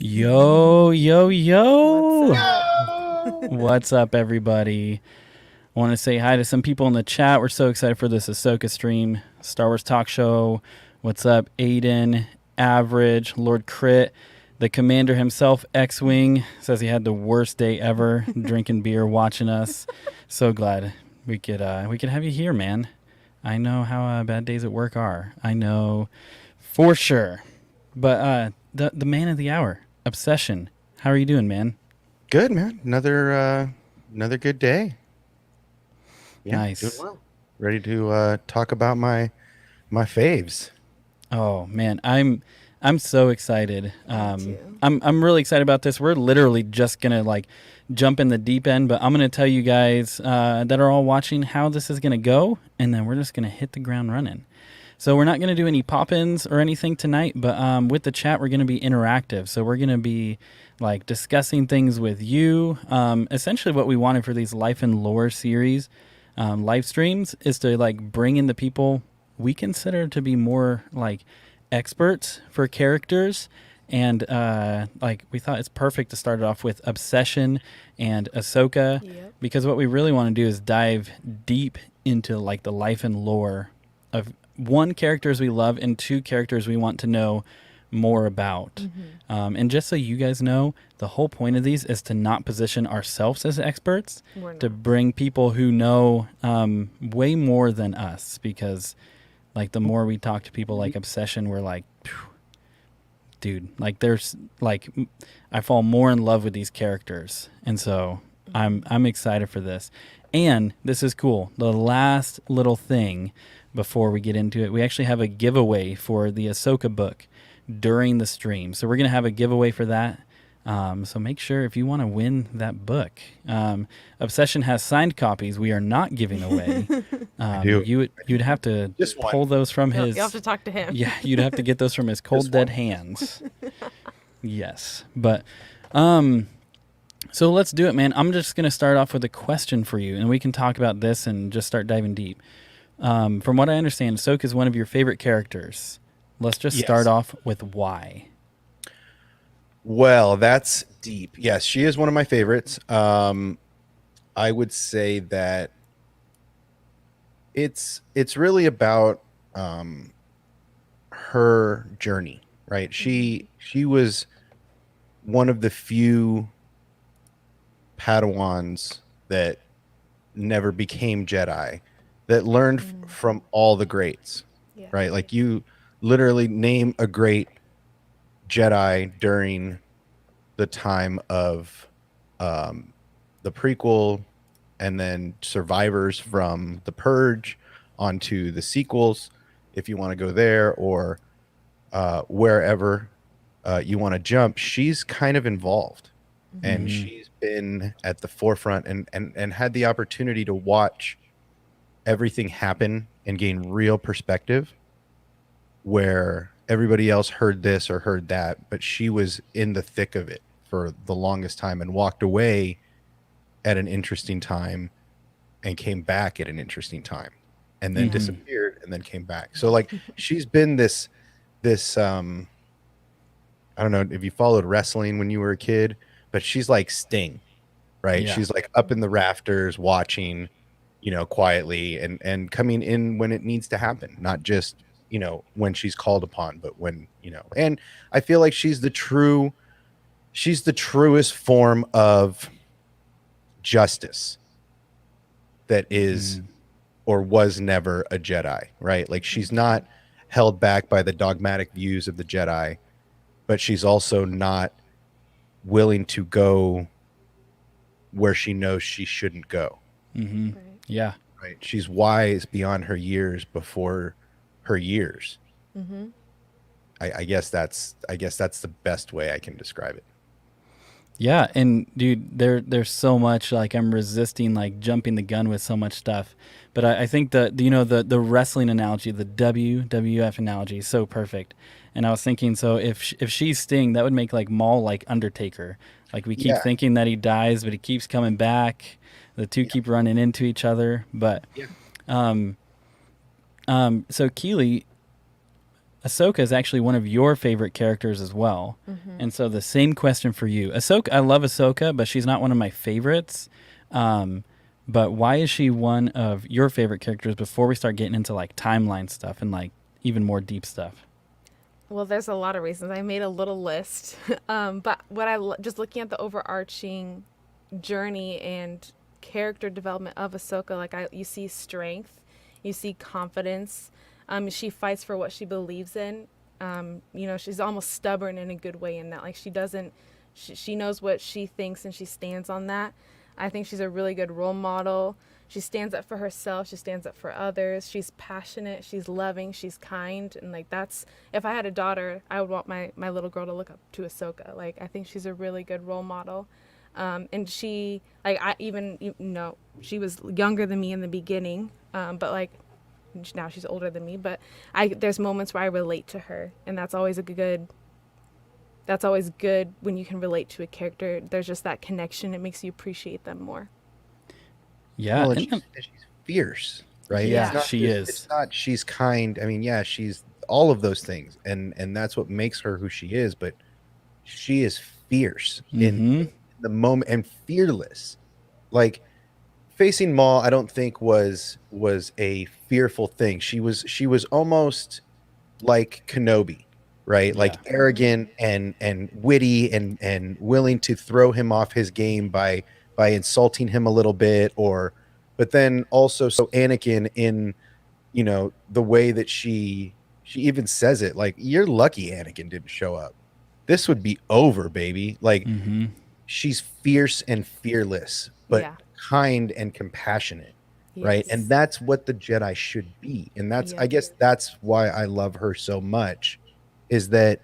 Yo, yo, yo. What's up? What's up, everybody? I want to say hi to some people in the chat. We're so excited for this Ahsoka stream, Star Wars talk show. What's up, Aiden, Average, Lord Crit, the commander himself, X-Wing, says he had the worst day ever drinking beer, watching us. So glad we could have you here, man. I know how bad days at work are. I know for sure. But the man of the hour, Obsession. How are you doing, man? Good, man. Another good day. Yeah, Nice. doing well. Ready to talk about my faves. Oh man, I'm so excited. too. I'm really excited about this. We're literally just gonna like jump in the deep end, but I'm gonna tell you guys that are all watching how this is gonna go, and then we're just gonna hit the ground running. So we're not going to do any pop-ins or anything tonight, but with the chat, we're going to be interactive. So we're going to be like discussing things with you. Essentially what we wanted for these Life and Lore series live streams is to like bring in the people we consider to be more like experts for characters. And like we thought it's perfect to start it off with Obsession and Ahsoka, because what we really want to do is dive deep into like the life and lore of one, characters we love, and two, characters we want to know more about. And just so you guys know, the whole point of these is to not position ourselves as experts, to bring people who know way more than us, because like the more we talk to people like Obsession, we're like, dude, like there's like I fall more in love with these characters. And so I'm excited for this. And this is cool. The last little thing before we get into it, we actually have a giveaway for the Ahsoka book during the stream. So we're going to have a giveaway for that. So make sure if you want to win that book. Obsession has signed copies we are not giving away. You'd have to Just pull those from his... You have to talk to him. Yeah, you'd have to get those from his cold, dead hands. Yes. But... so let's do it, man. I'm just going to start off with a question for you, and we can talk about this and just start diving deep. From what I understand, Ahsoka is one of your favorite characters. Let's just start off with why. Well, that's deep. Yes, she is one of my favorites. I would say that it's really about her journey, right? She was one of the few Padawans that never became Jedi, that learned from all the greats, right? Like you literally name a great Jedi during the time of the prequel, and then survivors from the Purge onto the sequels, if you want to go there, or wherever you want to jump. She's kind of involved, and she's been at the forefront and had the opportunity to watch everything happen and gain real perspective, where everybody else heard this or heard that, but she was in the thick of it for the longest time and walked away at an interesting time and came back at an interesting time, and then disappeared and then came back. So like she's been this I don't know if you followed wrestling when you were a kid, but she's like Sting, right? She's like up in the rafters watching, quietly and coming in when it needs to happen, not just, when she's called upon, but when, and I feel like she's the truest form of justice that is or was never a Jedi, right? Like she's not held back by the dogmatic views of the Jedi, but she's also not willing to go where she knows she shouldn't go. Right. Yeah. Right. She's wise beyond her years before her years. I guess that's the best way I can describe it. Yeah, and dude, there's so much, like I'm resisting like jumping the gun with so much stuff, but I think the wrestling analogy, the WWF analogy is so perfect. And I was thinking, so if she's Sting, that would make like Maul like Undertaker. Like we keep thinking that he dies, but he keeps coming back. The two keep running into each other. But so Keely, Ahsoka is actually one of your favorite characters as well. And so the same question for you. Ahsoka, I love Ahsoka, but she's not one of my favorites. But why is she one of your favorite characters before we start getting into like timeline stuff and like even more deep stuff? Well, there's a lot of reasons. I made a little list. But what just looking at the overarching journey and character development of Ahsoka, like you see strength, you see confidence. She fights for what she believes in. She's almost stubborn in a good way in that, like she knows what she thinks and she stands on that. I think she's a really good role model. She stands up for herself. She stands up for others. She's passionate. She's loving. She's kind. And like if I had a daughter, I would want my little girl to look up to Ahsoka. Like I think she's a really good role model. And she, like she was younger than me in the beginning, but like now she's older than me. But there's moments where I relate to her, and that's always good when you can relate to a character. There's just that connection. It makes you appreciate them more. Yeah. Well, and she's fierce, right? Yeah, she is. It's not she's kind. I mean, yeah, she's all of those things, and that's what makes her who she is. But she is fierce in the moment and fearless. Like facing Maul, I don't think was a fearful thing. She was almost like Kenobi, right? Like arrogant and witty and willing to throw him off his game by insulting him a little bit, but then also so Anakin in the way that she even says it, like, you're lucky Anakin didn't show up. This would be over, baby. Like she's fierce and fearless, but kind and compassionate. Yes. Right. And that's what the Jedi should be. And I guess that's why I love her so much, is that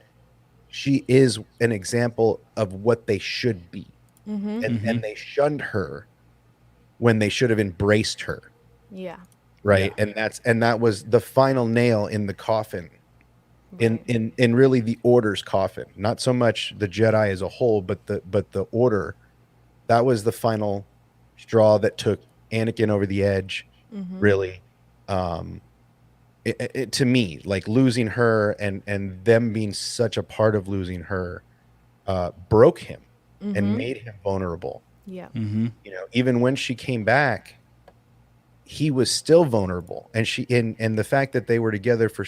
she is an example of what they should be. And they shunned her when they should have embraced her. Yeah. Right. Yeah. And that was the final nail in the coffin, right. in really the Order's coffin, not so much the Jedi as a whole, but the Order. That was the final straw that took Anakin over the edge, really. To me, like losing her and them being such a part of losing her broke him and made him vulnerable. Yeah. Even when she came back, he was still vulnerable. And and the fact that they were together for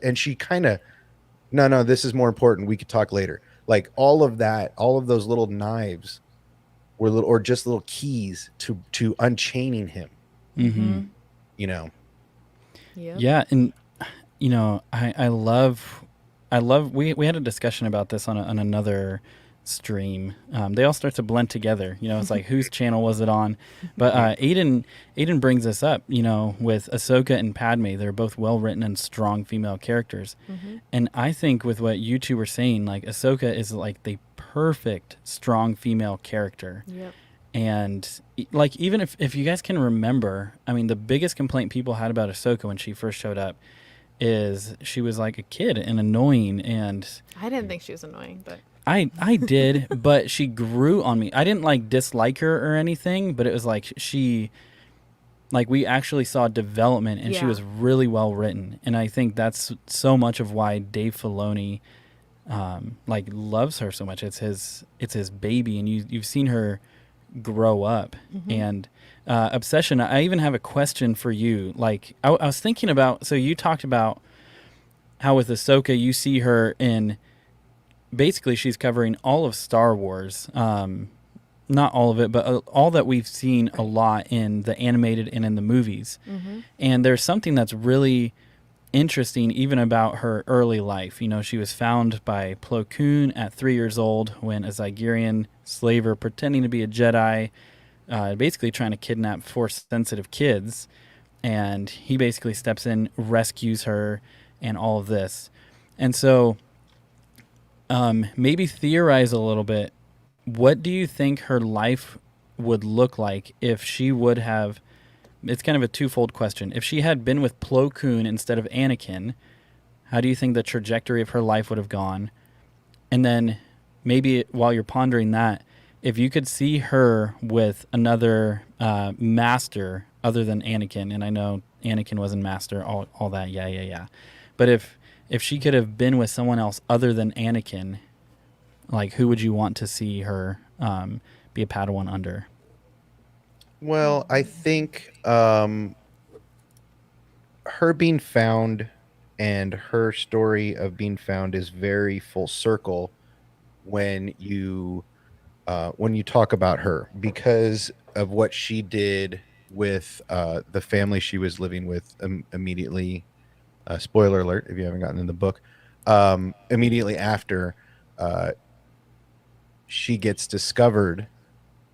and she kind of, no, this is more important. We could talk later. Like all of those little knives were or just little keys to unchaining him. Yeah. And I love we had a discussion about this on another stream. They all start to blend together. It's like whose channel was it on? But Aiden brings this up, with Ahsoka and Padme. They're both well written and strong female characters. And I think with what you two were saying, like Ahsoka is like the perfect strong female character. Yep. And like, even if you guys can remember, I mean, the biggest complaint people had about Ahsoka when she first showed up is she was like a kid and annoying. And I didn't think she was annoying, but I did, but she grew on me. I didn't like dislike her or anything, but it was like we actually saw development, and she was really well written. And I think that's so much of why Dave Filoni loves her so much. It's his baby, and you've seen her grow up. And Obsession, I even have a question for you. Like I was thinking about, so you talked about how with Ahsoka you see her in, basically she's covering all of Star Wars, not all of it, but all that we've seen a lot in the animated and in the movies. And there's something that's really interesting even about her early life. She was found by Plo Koon at 3 years old when a Zygerian slaver pretending to be a Jedi, basically trying to kidnap Force-sensitive kids. And he basically steps in, rescues her, and all of this. And so maybe theorize a little bit. What do you think her life would look like if she would have... It's kind of a twofold question. If she had been with Plo Koon instead of Anakin, how do you think the trajectory of her life would have gone? And then maybe while you're pondering that, if you could see her with another master other than Anakin, and I know Anakin wasn't master, all that, yeah. But if if she could have been with someone else other than Anakin, like who would you want to see her be a Padawan under? Well, I think her being found and her story of being found is very full circle when you talk about her, because of what she did with the family she was living with immediately. Spoiler alert if you haven't gotten in the book. Immediately after she gets discovered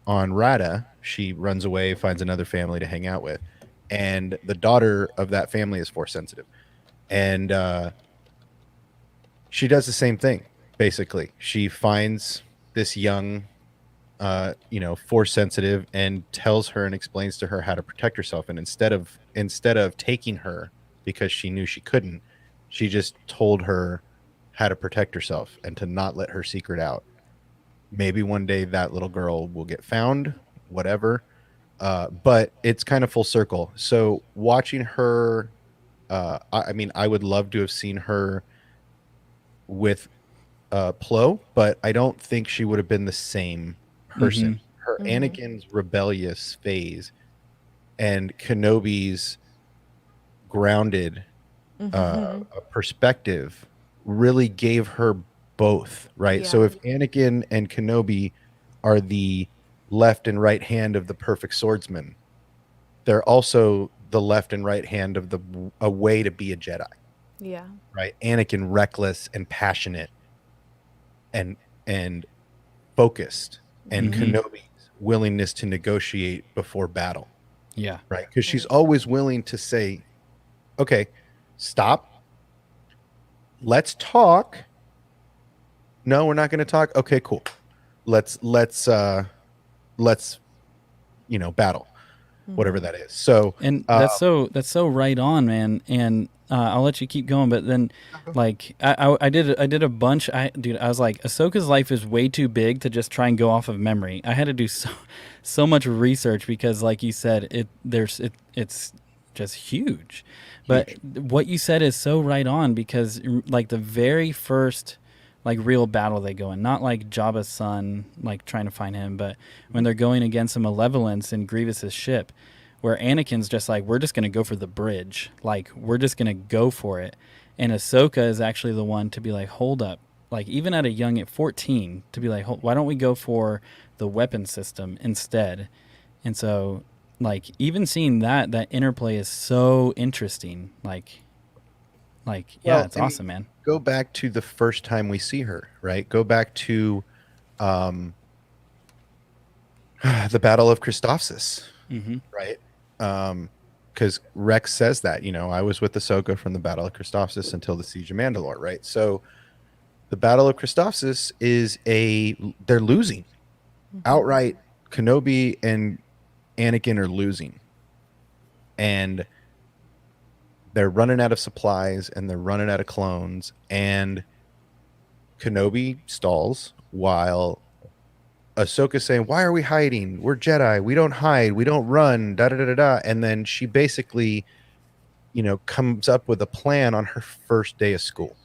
on Rada, she runs away, finds another family to hang out with, and the daughter of that family is force sensitive, and she does the same thing. Basically, she finds this young, force sensitive, and tells her and explains to her how to protect herself. And instead of taking her because she knew she couldn't, she just told her how to protect herself and to not let her secret out. Maybe one day that little girl will get found, whatever. But it's kind of full circle. So watching her, I mean, I would love to have seen her with Plo, but I don't think she would have been the same person. Her Anakin's rebellious phase and Kenobi's grounded perspective really gave her both, right? Yeah. So if Anakin and Kenobi are the left and right hand of the perfect swordsman, they're also the left and right hand of a way to be a Jedi, Yeah. right? Anakin reckless and passionate and focused, and Kenobi's willingness to negotiate before battle, Yeah. right? Because she's always willing to say, okay, stop, let's talk. No, we're not going to talk. Okay, cool. Let's battle, whatever that is. So And that's so right on, man. And I'll let you keep going, but then like I did a bunch. I was like, Ahsoka's life is way too big to just try and go off of memory. I had to do so much research because, like you said, it's just huge. But what you said is so right on, because like the very first like real battle they go in, not like Jabba's son like trying to find him, but when they're going against a Malevolence in Grievous's ship, where Anakin's just like, we're just going to go for the bridge. Like, we're just going to go for it. And Ahsoka is actually the one to be like, hold up. Like, even at at 14, to be like, why don't we go for the weapon system instead? And so, like, even seeing that interplay is so interesting. Yeah, it's awesome, man. Go back to the first time we see her, right? Go back to the Battle of Christophsis, right? Because Rex says that, I was with Ahsoka from the Battle of Christophsis until the Siege of Mandalore, right? So the Battle of Christophsis they're losing outright. Kenobi and Anakin are losing, and they're running out of supplies and they're running out of clones, and Kenobi stalls while Ahsoka's saying, why are we hiding? We're Jedi. We don't hide. We don't run. Da da da da da. And then she basically, comes up with a plan on her first day of school.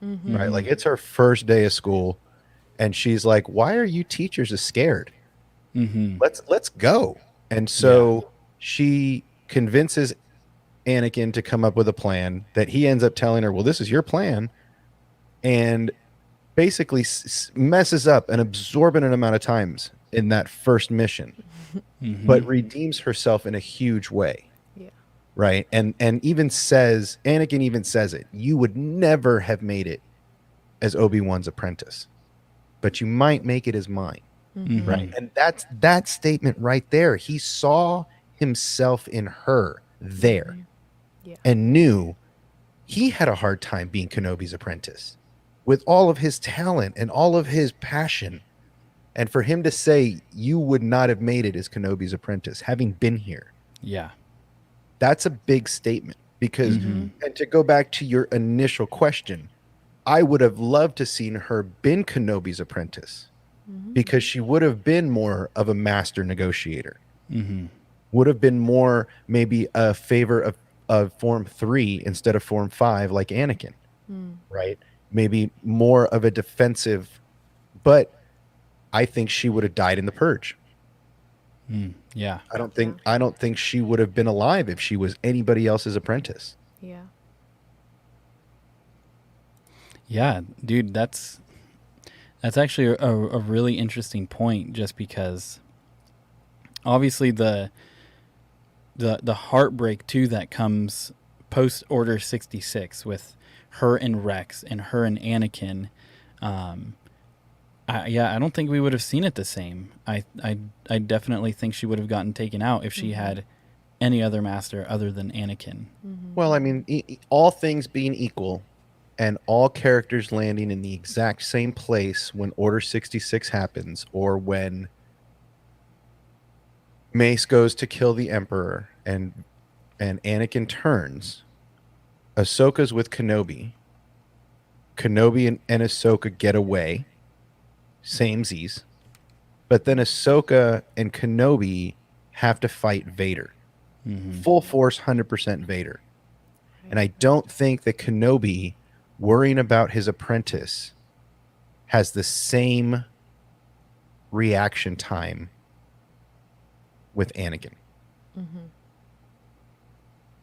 Right? Like, it's her first day of school, and she's like, why are you teachers scared? Let's go. And so she convinces Anakin to come up with a plan that he ends up telling her, well, this is your plan, and basically messes up an exorbitant amount of times in that first mission, but redeems herself in a huge way. Yeah. Right. And Anakin even says it, you would never have made it as Obi-Wan's apprentice, but you might make it as mine. Right. And that statement right there. He saw himself in her there and knew he had a hard time being Kenobi's apprentice with all of his talent and all of his passion. And for him to say, you would not have made it as Kenobi's apprentice, having been here. Yeah. That's a big statement, because, and to go back to your initial question, I would have loved to seen her been Kenobi's apprentice, because she would have been more of a master negotiator, would have been more maybe a favor of Form 3 instead of Form 5, like Anakin, right? Maybe more of a defensive, but I think she would have died in the purge. Yeah. I don't think she would have been alive if she was anybody else's apprentice. Yeah. Yeah, dude, that's actually a really interesting point, just because obviously the heartbreak too that comes post Order 66 with her and Rex and her and Anakin. I don't think we would have seen it the same. I definitely think she would have gotten taken out if she had any other master other than Anakin. Well, I mean, all things being equal, and all characters landing in the exact same place when Order 66 happens, or when Mace goes to kill the Emperor and Anakin turns, Ahsoka's with Kenobi. Kenobi and Ahsoka get away, samesies. But then Ahsoka and Kenobi have to fight Vader. Full force, 100% Vader. And I don't think that Kenobi, worrying about his apprentice, has the same reaction time with Anakin.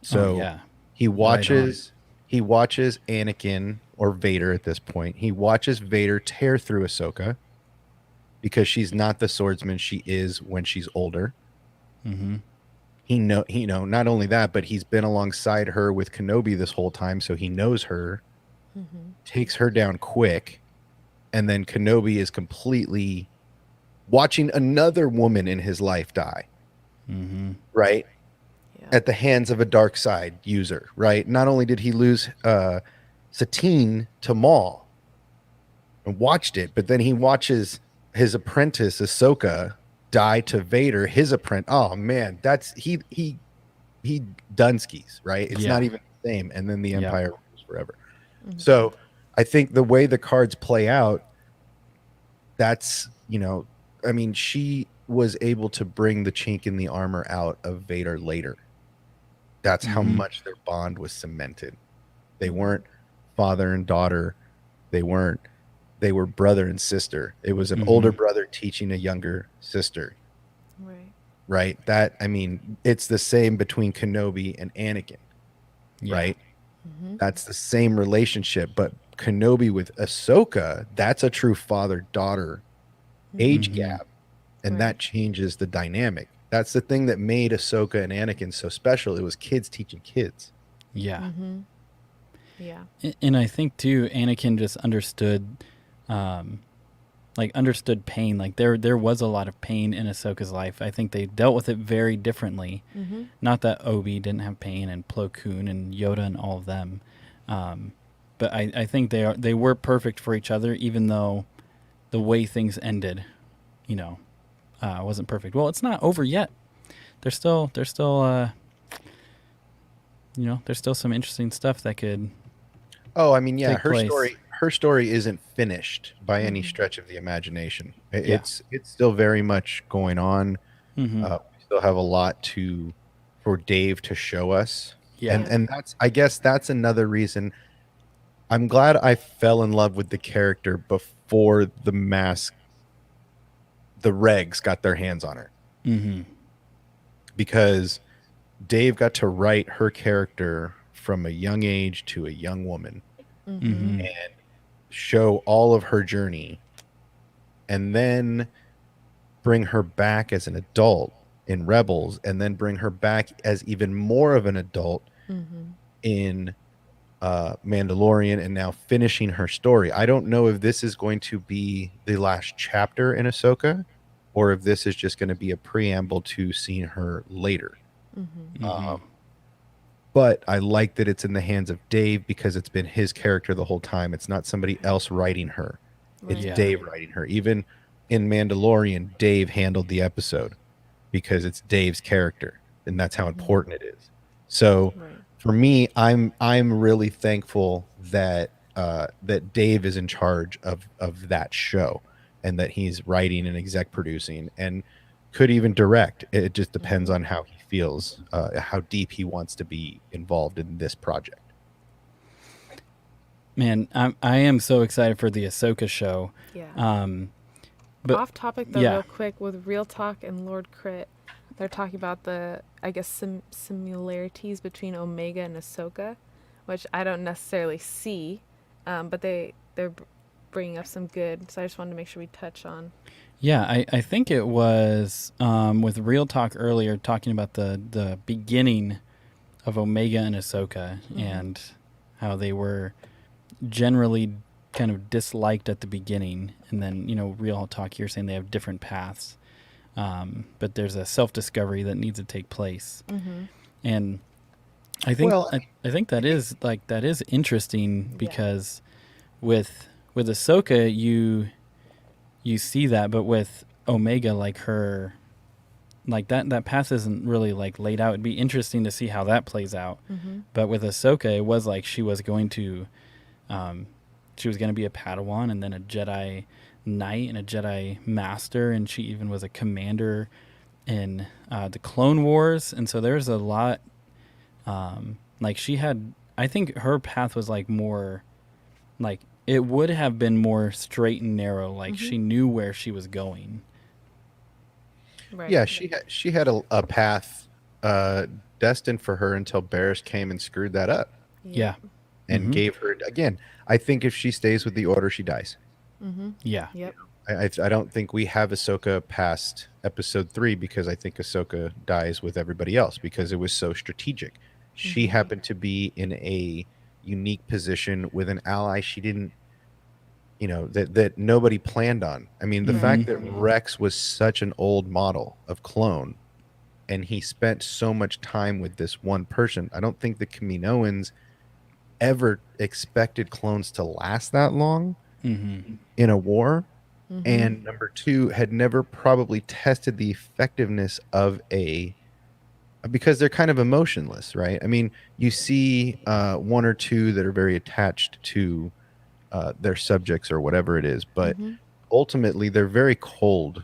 So he watches Anakin, or Vader at this point. He watches Vader tear through Ahsoka because she's not the swordsman she is when she's older. He not only that, but he's been alongside her with Kenobi this whole time, so he knows her, takes her down quick, and then Kenobi is completely watching another woman in his life die, right? Yeah. At the hands of a dark side user, right? Not only did he lose Satine to Maul and watched it, but then he watches his apprentice Ahsoka die to Vader, his apprentice. Oh man, that's he Dunskies, right? It's not even the same. And then the Empire rules forever. So I think the way the cards play out, that's, I mean, she was able to bring the chink in the armor out of Vader later. That's how much their bond was cemented. They weren't father and daughter. They were brother and sister. It was an older brother teaching a younger sister. Right. That, I mean, it's the same between Kenobi and Anakin. Right. That's the same relationship, but Kenobi with Ahsoka, that's a true father-daughter age gap. And that changes the dynamic. That's the thing that made Ahsoka and Anakin so special. It was kids teaching kids. Yeah. Yeah. And I think too, Anakin just understood, understood pain. Like there was a lot of pain in Ahsoka's life. I think they dealt with it very differently. Not that Obi didn't have pain, and Plo Koon and Yoda and all of them. But I think they were perfect for each other, even though the way things ended, wasn't perfect. Well, it's not over yet. There's still there's still some interesting stuff that could. Oh, I mean, yeah, her story isn't finished by any stretch of the imagination. It's still very much going on. We still have a lot for Dave to show us. Yeah. And I guess that's another reason I'm glad I fell in love with the character before the regs got their hands on her. Because Dave got to write her character from a young age to a young woman and show all of her journey, and then bring her back as an adult in Rebels, and then bring her back as even more of an adult in Mandalorian, and now finishing her story. I don't know if this is going to be the last chapter in Ahsoka, or if this is just going to be a preamble to seeing her later. But I like that it's in the hands of Dave, because it's been his character the whole time. It's not somebody else writing her. It's Dave writing her. Even in Mandalorian, Dave handled the episode because it's Dave's character, and that's how important it is. So for me, I'm really thankful that that Dave is in charge of that show, and that he's writing and exec producing, and could even direct. It just depends on how he feels, how deep he wants to be involved in this project. Man, I am so excited for the Ahsoka show. Yeah. But Off topic though, yeah. real quick, with Real Talk and Lord Crit, they're talking about the, I guess, similarities between Omega and Ahsoka, which I don't necessarily see, but they're bringing up some good. So I just wanted to make sure we touch on. Yeah, I think it was with Real Talk earlier talking about the beginning of Omega and Ahsoka and how they were generally kind of disliked at the beginning, and then Real Talk here saying they have different paths, but there's a self-discovery that needs to take place, and I think I think that is interesting because with Ahsoka you see that, but with Omega, like her, like that path isn't really like laid out. It'd be interesting to see how that plays out. But with Ahsoka, it was like she was going to be a Padawan and then a Jedi Knight and a Jedi Master, and she even was a commander in the Clone Wars. And so there's a lot. Like she had, I think her path was like more, like it would have been more straight and narrow. Like she knew where she was going. Right. Yeah, she had a path destined for her until Barriss came and screwed that up. Yeah. And gave her, again, I think if she stays with the Order, she dies. Yeah. Yep. I don't think we have Ahsoka past episode 3 because I think Ahsoka dies with everybody else because it was so strategic. She happened to be in a unique position with an ally she didn't, that nobody planned on. I mean, the fact that Rex was such an old model of clone and he spent so much time with this one person, I don't think the Kaminoans ever expected clones to last that long in a war. And number 2, had never probably tested the effectiveness of because they're kind of emotionless, right? I mean, you see 1 or 2 that are very attached to their subjects or whatever it is, but ultimately they're very cold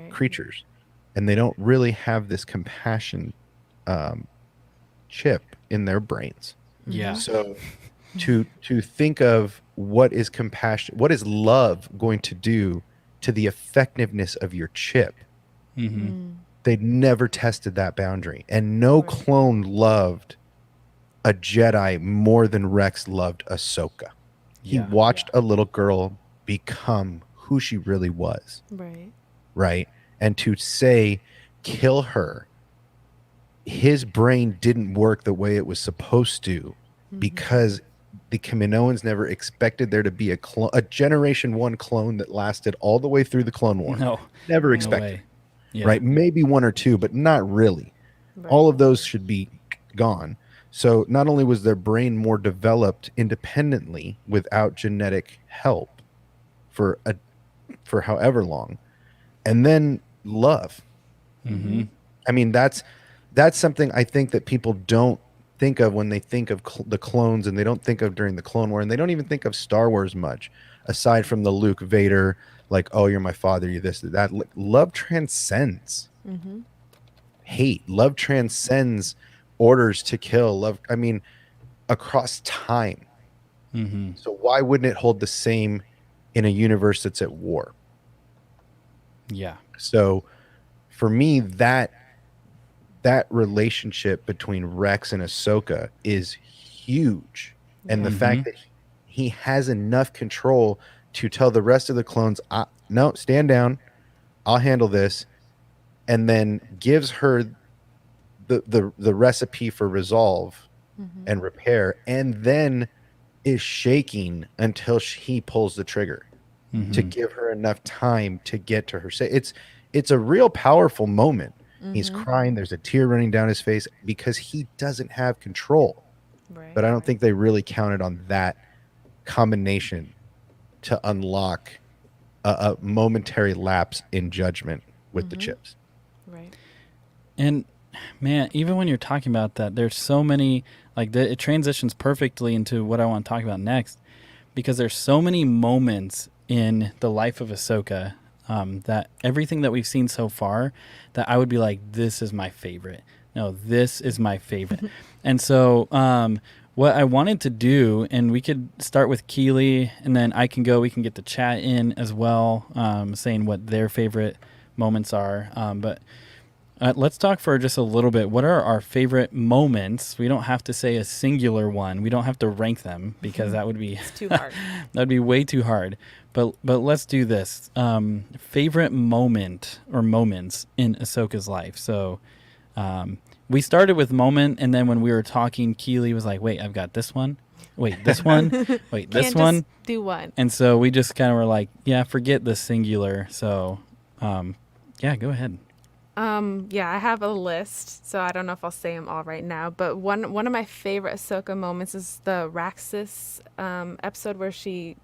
creatures, and they don't really have this compassion chip in their brains. Yeah. So to think of what is compassion, what is love going to do to the effectiveness of your chip, they never tested that boundary, and no clone loved a Jedi more than Rex loved Ahsoka. He watched a little girl become who she really was. Right. And to say, kill her, his brain didn't work the way it was supposed to because the Kaminoans never expected there to be a Generation 1 clone that lasted all the way through the Clone War. No. Never expected. Right? Maybe 1 or 2, but not really. All of those should be gone. So not only was their brain more developed independently without genetic help for however long, and then love. I mean, that's something I think that people don't think of when they think of the clones, and they don't think of during the Clone War, and they don't even think of Star Wars much, aside from the Luke Vader, like, oh, you're my father, you're this, that. Love transcends hate. Love transcends orders to kill. Love, I mean, across time. So why wouldn't it hold the same in a universe that's at war? Yeah. So for me, that relationship between Rex and Ahsoka is huge. And the fact that he has enough control to tell the rest of the clones, no, stand down, I'll handle this, and then gives her the recipe for resolve and repair, and then is shaking until he pulls the trigger to give her enough time to get to her. It's a real powerful moment. He's crying. There's a tear running down his face because he doesn't have control. But I don't think they really counted on that combination to unlock a momentary lapse in judgment with the chips. Right. And man, even when you're talking about that, there's so many, like it transitions perfectly into what I want to talk about next, because there's so many moments in the life of Ahsoka that everything that we've seen so far, that I would be like, this is my favorite. No, this is my favorite. And so what I wanted to do, and we could start with Keely, and then we can get the chat in as well, saying what their favorite moments are. But let's talk for just a little bit. What are our favorite moments? We don't have to say a singular one. We don't have to rank them because that would be It's too hard. that'd be way too hard. But let's do this. Favorite moment or moments in Ahsoka's life. So we started with moment, and then when we were talking, Keely was like, "Wait, I've got this one. Wait, this one. Wait, this Can't one." just do one. And so we just kind of were like, "Yeah, forget the singular." So, yeah, go ahead. Yeah, I have a list, so I don't know if I'll say them all right now. But one of my favorite Ahsoka moments is the Raxus episode where she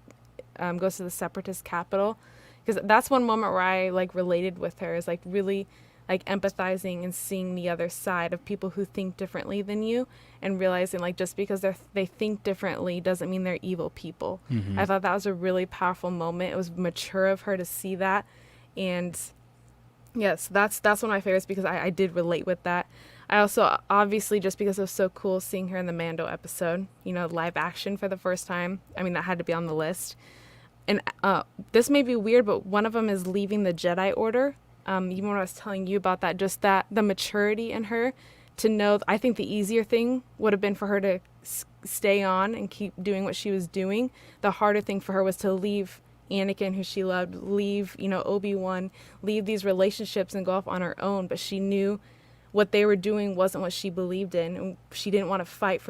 goes to the Separatist capital, because that's one moment where I like related with her, is like really like empathizing and seeing the other side of people who think differently than you, and realizing like just because they think differently doesn't mean they're evil people. Mm-hmm. I thought that was a really powerful moment. It was mature of her to see that, and yes, that's one of my favorites because I did relate with that. I also, obviously, just because it was so cool seeing her in the Mando episode, live action for the first time. I mean, that had to be on the list. And this may be weird, but one of them is leaving the Jedi Order. Even when I was telling you about that, just that the maturity in her to know, I think the easier thing would have been for her to stay on and keep doing what she was doing. The harder thing for her was to leave Anakin, who she loved, leave, Obi-Wan, leave these relationships and go off on her own. But she knew what they were doing wasn't what she believed in, and she didn't want to fight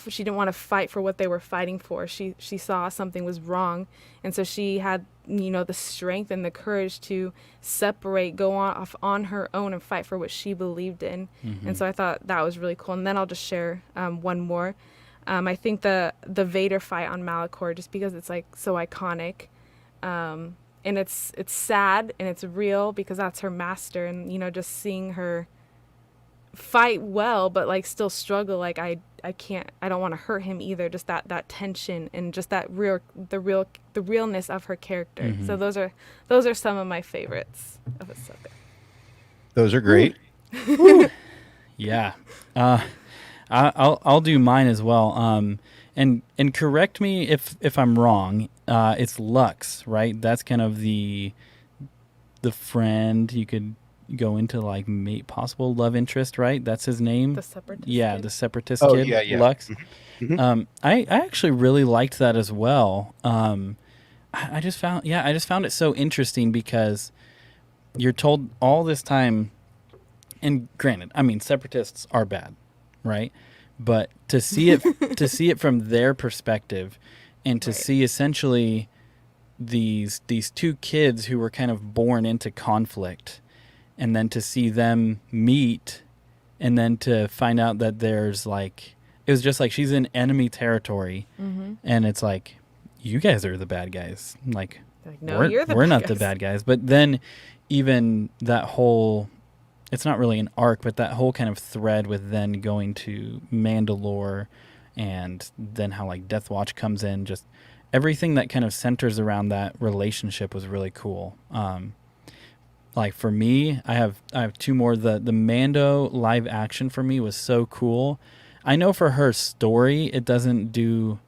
she didn't want to fight for what they were fighting for. She saw something was wrong, and so she had the strength and the courage to separate, go off on her own and fight for what she believed in. Mm-hmm. And so I thought that was really cool. And then I'll just share one more. I think the Vader fight on Malachor, just because it's like so iconic, and it's sad and it's real because that's her master, and just seeing her fight well but like still struggle, like I don't want to hurt him either, just that tension and just that the realness of her character. Mm-hmm. So those are some of my favorites of Ahsoka. Those are great. Yeah. I'll do mine as well. And correct me if I'm wrong. It's Lux, right? That's kind of the friend you could go into, like possible love interest, right? That's his name. The Separatist. Yeah, kid. the Separatist Oh, kid, yeah. Lux. Mm-hmm. I actually really liked that as well. I just found it so interesting because you're told all this time, and granted, I mean, Separatists are bad, right? But to see it from their perspective, and to see essentially these two kids who were kind of born into conflict, and then to see them meet, and then to find out that there's like, it was just like she's in enemy territory, Mm-hmm. and it's like, you guys are the bad guys. Like no, you're the we're bad not guys. the bad guys. But then even that whole, it's not really an arc, but that whole kind of thread with then going to Mandalore, and then how like Death Watch comes in, just everything that kind of centers around that relationship was really cool. Like for me, I have two more. The Mando live action for me was so cool. I know for her story, it doesn't do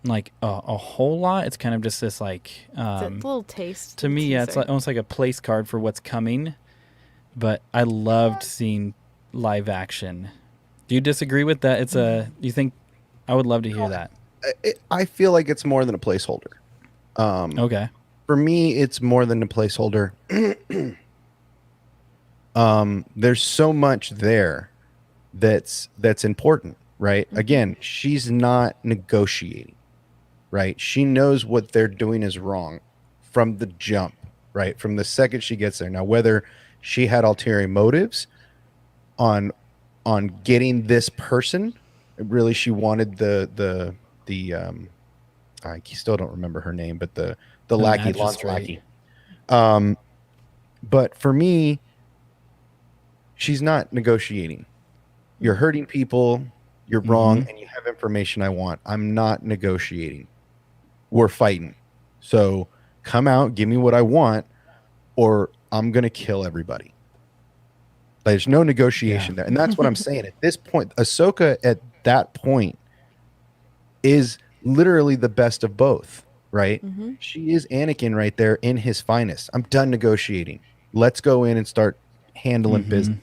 like a whole lot. It's kind of just this like It's a little taste. to me, yeah, it's like almost like a place card for what's coming. But I loved seeing live action. Do you disagree with that? It's you think? I would love to hear that. I feel like it's more than a placeholder. Okay. For me, it's more than a placeholder. There's so much there that's important, right? Mm-hmm. Again, she's not negotiating, right? She knows what they're doing is wrong from the jump, right? From the second she gets there. Now, whether she had ulterior motives on getting this person, really, she wanted the I still don't remember her name, but the lackey, launch lackey. But for me, she's not negotiating. You're hurting people, you're wrong, and you have information I want. I'm not negotiating. We're fighting. So come out, give me what I want, or I'm going to kill everybody. There's no negotiation there. And that's what I'm saying. At this point, Ahsoka at that point is literally the best of both, right? She is Anakin right there in his finest. I'm done negotiating. Let's go in and start handling business,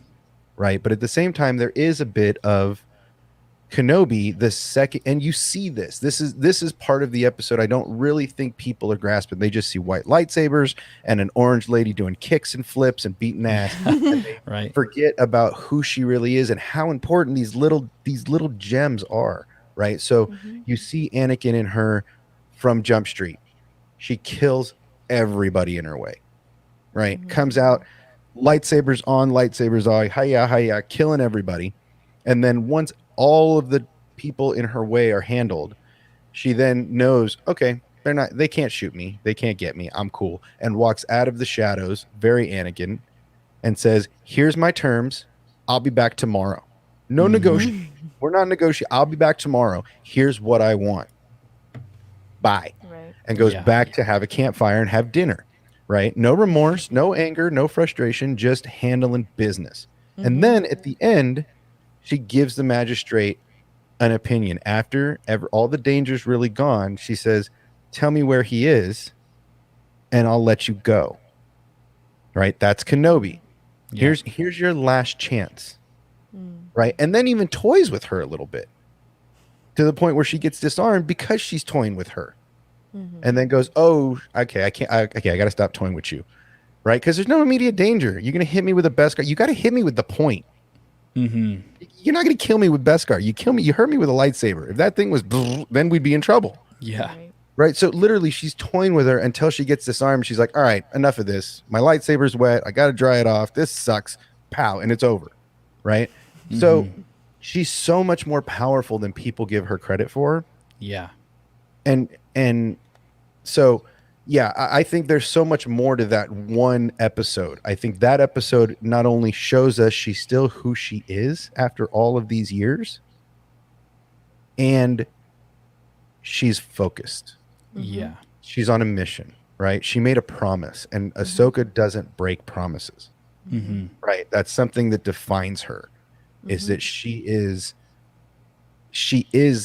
right? But at the same time, there is a bit of Kenobi the second, and you see this is part of the episode I don't really think people are grasping. They just see white lightsabers and an orange lady doing kicks and flips and beating ass, and they forget about who she really is and how important these little gems are, right? So you see Anakin in her from Jump Street. She kills everybody in her way, right? Comes out, lightsabers on, lightsabers off, hiya, killing everybody. And then once all of the people in her way are handled, she then knows, okay, they can't shoot me. They can't get me. I'm cool. And walks out of the shadows, very Anakin, and says, here's my terms. I'll be back tomorrow. No negotiation. We're not negotiating. I'll be back tomorrow. Here's what I want. Bye. Right. And goes back to have a campfire and have dinner, right? No remorse, no anger, no frustration, just handling business. And then at the end, she gives the magistrate an opinion. After all the danger's really gone, she says, tell me where he is and I'll let you go. Right? That's Kenobi. Yeah. Here's your last chance. Right? And then even toys with her a little bit to the point where she gets disarmed because she's toying with her. And then goes, oh, okay, I got to stop toying with you. Right? Because there's no immediate danger. You're going to hit me with a Beskar. You got to hit me with the point. You're not going to kill me with Beskar. You hurt me with a lightsaber. If that thing was, then we'd be in trouble. Yeah. Right. So literally, she's toying with her until she gets disarmed. She's like, all right, enough of this. My lightsaber's wet. I got to dry it off. This sucks. Pow. And it's over. Right. So she's so much more powerful than people give her credit for. Yeah. And so, yeah, I think there's so much more to that one episode. I think that episode not only shows us she's still who she is after all of these years, and she's focused. Yeah. She's on a mission, right? She made a promise, and Ahsoka doesn't break promises, right? That's something that defines her, is that she is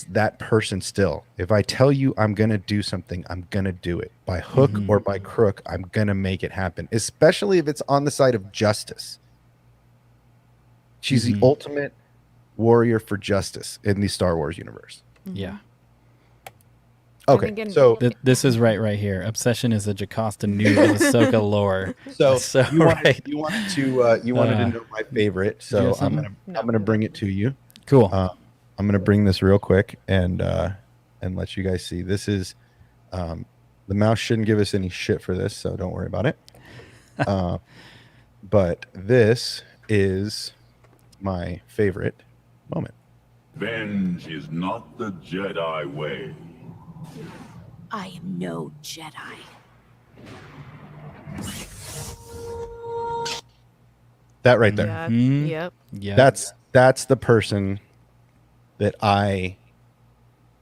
that person still. If I tell you I'm going to do something, I'm going to do it. By hook or by crook, I'm going to make it happen, especially if it's on the side of justice. She's the ultimate warrior for justice in the Star Wars universe. Yeah. Okay, so this is right here. Obsession is a Jocasta new of Ahsoka lore. So you wanted to know my favorite, so I'm gonna bring it to you. Cool. I'm gonna bring this real quick and let you guys see. This is the mouse shouldn't give us any shit for this, so don't worry about it. But this is my favorite moment. Revenge is not the Jedi way. I am no Jedi. That right there. Yeah. Yep. Yeah. That's the person that right,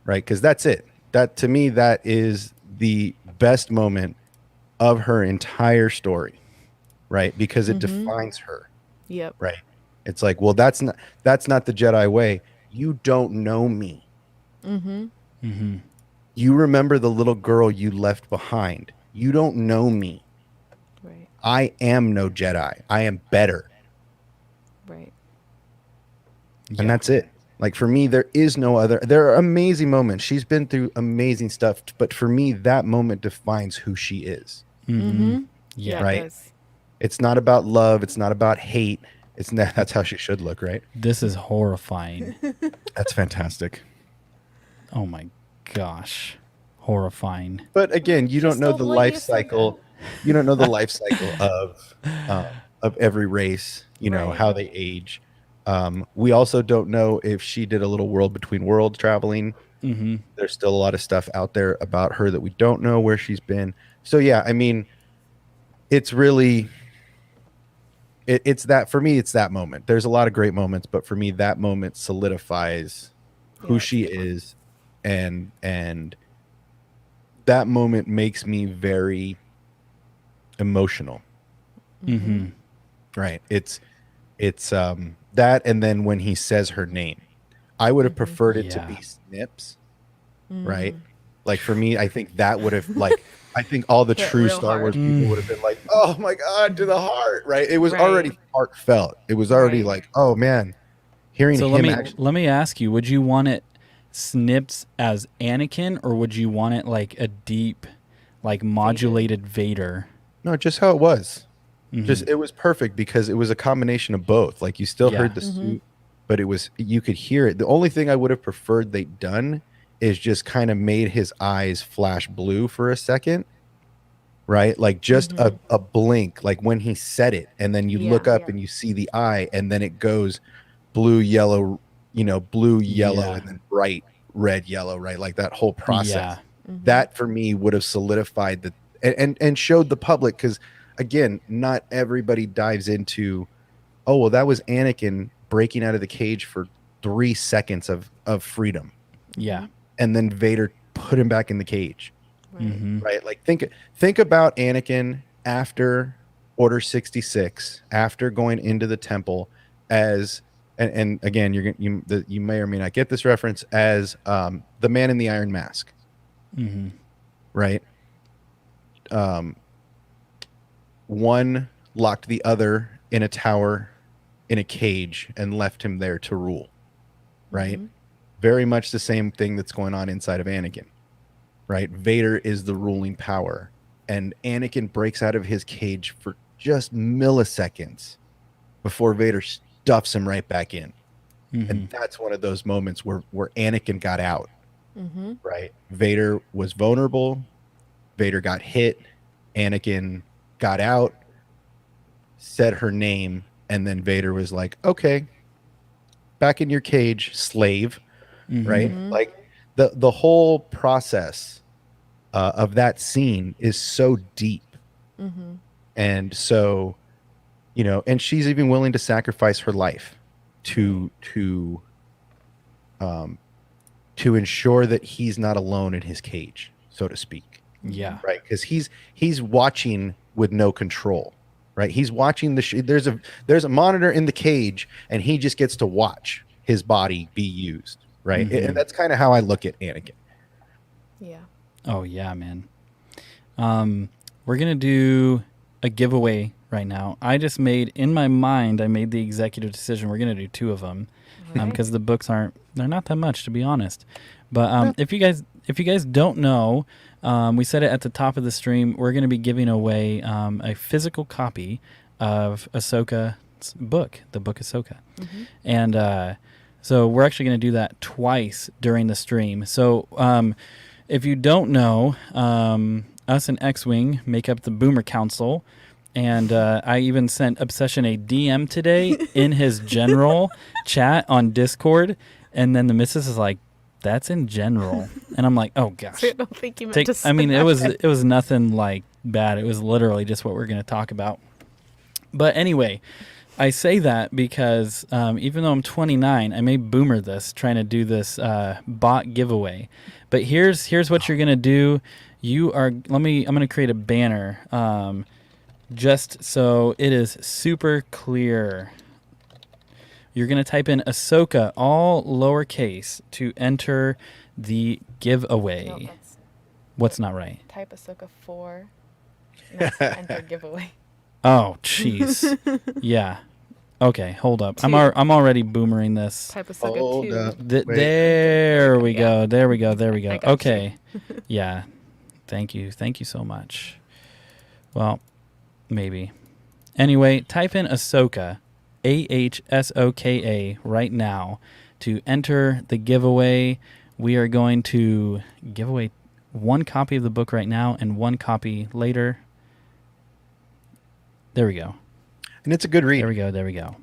because that's it. That to me, that is the best moment of her entire story, right? Because it defines her. Yep. Right. It's like, well, that's not the Jedi way. You don't know me. You remember the little girl you left behind. You don't know me. Right. I am no Jedi. I am better. Right. And that's it. Like for me, there is no other. There are amazing moments. She's been through amazing stuff, but for me, that moment defines who she is. Yeah. Right. It's not about love. It's not about hate. It's not. That's how she should look, right? This is horrifying. That's fantastic. Oh my gosh, horrifying. But again, you don't know the life cycle. You don't know the life cycle of every race. You know how they age. We also don't know if she did a little world between worlds traveling. There's still a lot of stuff out there about her that we don't know where she's been. So yeah, I mean, it's really, it's that for me. It's that moment. There's a lot of great moments, but for me, that moment solidifies who she is, and that moment makes me very emotional. Right. It's that, and then when he says her name, I would have preferred it to Yeah. be Snips, right? Like for me, I think that would have like I think all the Hit true real Star Wars hard. people would have been like, "Oh my god, to the heart!" Right? It was Right. already heartfelt. It was already Right. like, "Oh man, hearing So him actually." let me ask you: would you want it Snips as Anakin, or would you want it like a deep, like modulated Vader? No, just how it was. Mhm. Just it was perfect because it was a combination of both. Like you still Yeah. heard the suit, but it was you could hear it. The only thing I would have preferred they'd done is just kind of made his eyes flash blue for a second, right? Like just a blink, like when he said it, and then you look up and you see the eye, and then it goes blue, yellow, blue, yellow, Yeah. and then bright red, yellow, right? Like that whole process. Yeah. That for me would have solidified the and showed the public, because again, not everybody dives into, oh well, that was Anakin breaking out of the cage for 3 seconds of freedom, Yeah. and then Vader put him back in the cage. Mhm. Right? Like think about Anakin after Order 66, after going into the temple as and again, you may or may not get this reference as the man in the iron mask, Mhm. right? One locked the other in a tower in a cage and left him there to rule, right? Very much the same thing that's going on inside of Anakin, right? Vader is the ruling power, and Anakin breaks out of his cage for just milliseconds before Vader stuffs him right back in. And that's one of those moments where Anakin got out, right? Vader was vulnerable. Vader got hit. Anakin got out, said her name, and then Vader was like, okay, back in your cage, slave, right? Like the whole process of that scene is so deep. And so, and she's even willing to sacrifice her life to ensure that he's not alone in his cage, so to speak. Yeah. Right, because he's watching with no control, right? He's watching there's a monitor in the cage, and he just gets to watch his body be used, right? And that's kind of how I look at Anakin. Yeah. Oh yeah, man. We're gonna do a giveaway right now. I just made in my mind. I made the executive decision. We're gonna do 2 of them because the books they're not that much, to be honest. But if you guys don't know, we said it at the top of the stream. We're gonna be giving away a physical copy of Ahsoka's book, the book Ahsoka, and so we're actually gonna do that twice during the stream. So if you don't know, us and X-Wing make up the Boomer Council, and I even sent Obsession a DM today in his general chat on Discord, and then the missus is like, "That's in general," and I'm like, "Oh gosh." I don't think you meant to say I mean, it that. was nothing like bad. It was literally just what we're going to talk about. But anyway, I say that because even though I'm 29, I may boomer this trying to do this bot giveaway. But here's what you're gonna do. I'm gonna create a banner just so it is super clear. You're gonna type in Ahsoka, all lowercase, to enter the giveaway. No, that's What's not right? type Ahsoka 4. Next to enter giveaway. Oh, jeez. Yeah. Okay, hold up. I'm 2. already boomering this. Type Ahsoka Hold 2. up. Wait. There we Yeah. go. There we go. I got Okay. Yeah. Thank you. Thank you so much. Well, maybe. Anyway, type in Ahsoka, AHSOKA, right now to enter the giveaway. We are going to give away 1 copy of the book right now and 1 copy later. There we go. And it's a good read. There we go. There we go.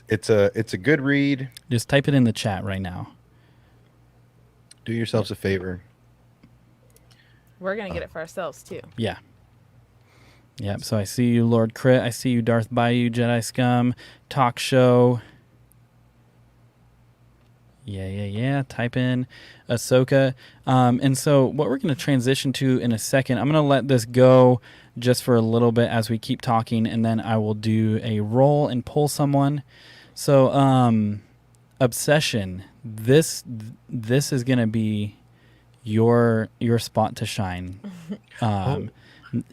It's a good read. Just type it in the chat right now. Do yourselves a favor. We're going to get it for ourselves, too. Yeah. Yep. So I see you, Lord Crit. I see you, Darth Bayou, Jedi Scum, Talk Show. Yeah. Type in Ahsoka. And so what we're going to transition to in a second, I'm going to let this go just for a little bit as we keep talking, and then I will do a roll and pull someone. So, Obsession, this is gonna be your spot to shine.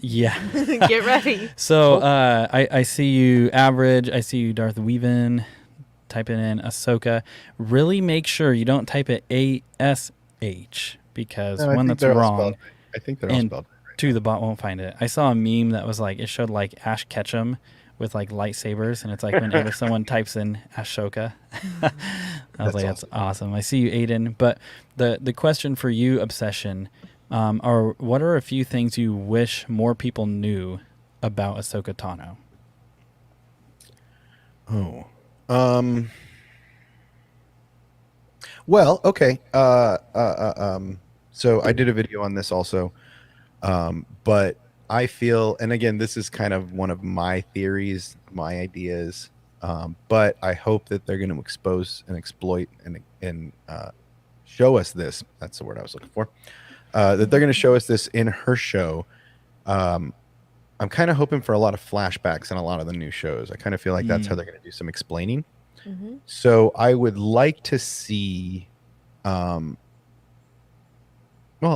Yeah. Get ready. So I see you Average. I see you Darth Weavin. Type it in Ahsoka. Really make sure you don't type it ASH because No, I one think that's they're all wrong. spelled right. I think they're all And spelled right. two, the bot won't find it. I saw a meme that was like, it showed like Ash Ketchum with like lightsabers, and it's like whenever someone types in Ashoka. I was like, that's awesome. I see you, Aiden. But the question for you, Obsession, are what are a few things you wish more people knew about Ahsoka Tano? Well, okay. So I did a video on this also, but I feel, and again, this is kind of one of my theories, my ideas, but I hope that they're going to expose and exploit and show us this. That's the word I was looking for. That they're going to show us this in her show. I'm kind of hoping for a lot of flashbacks in a lot of the new shows. I kind of feel like that's how they're going to do some explaining. So I would like to see, well,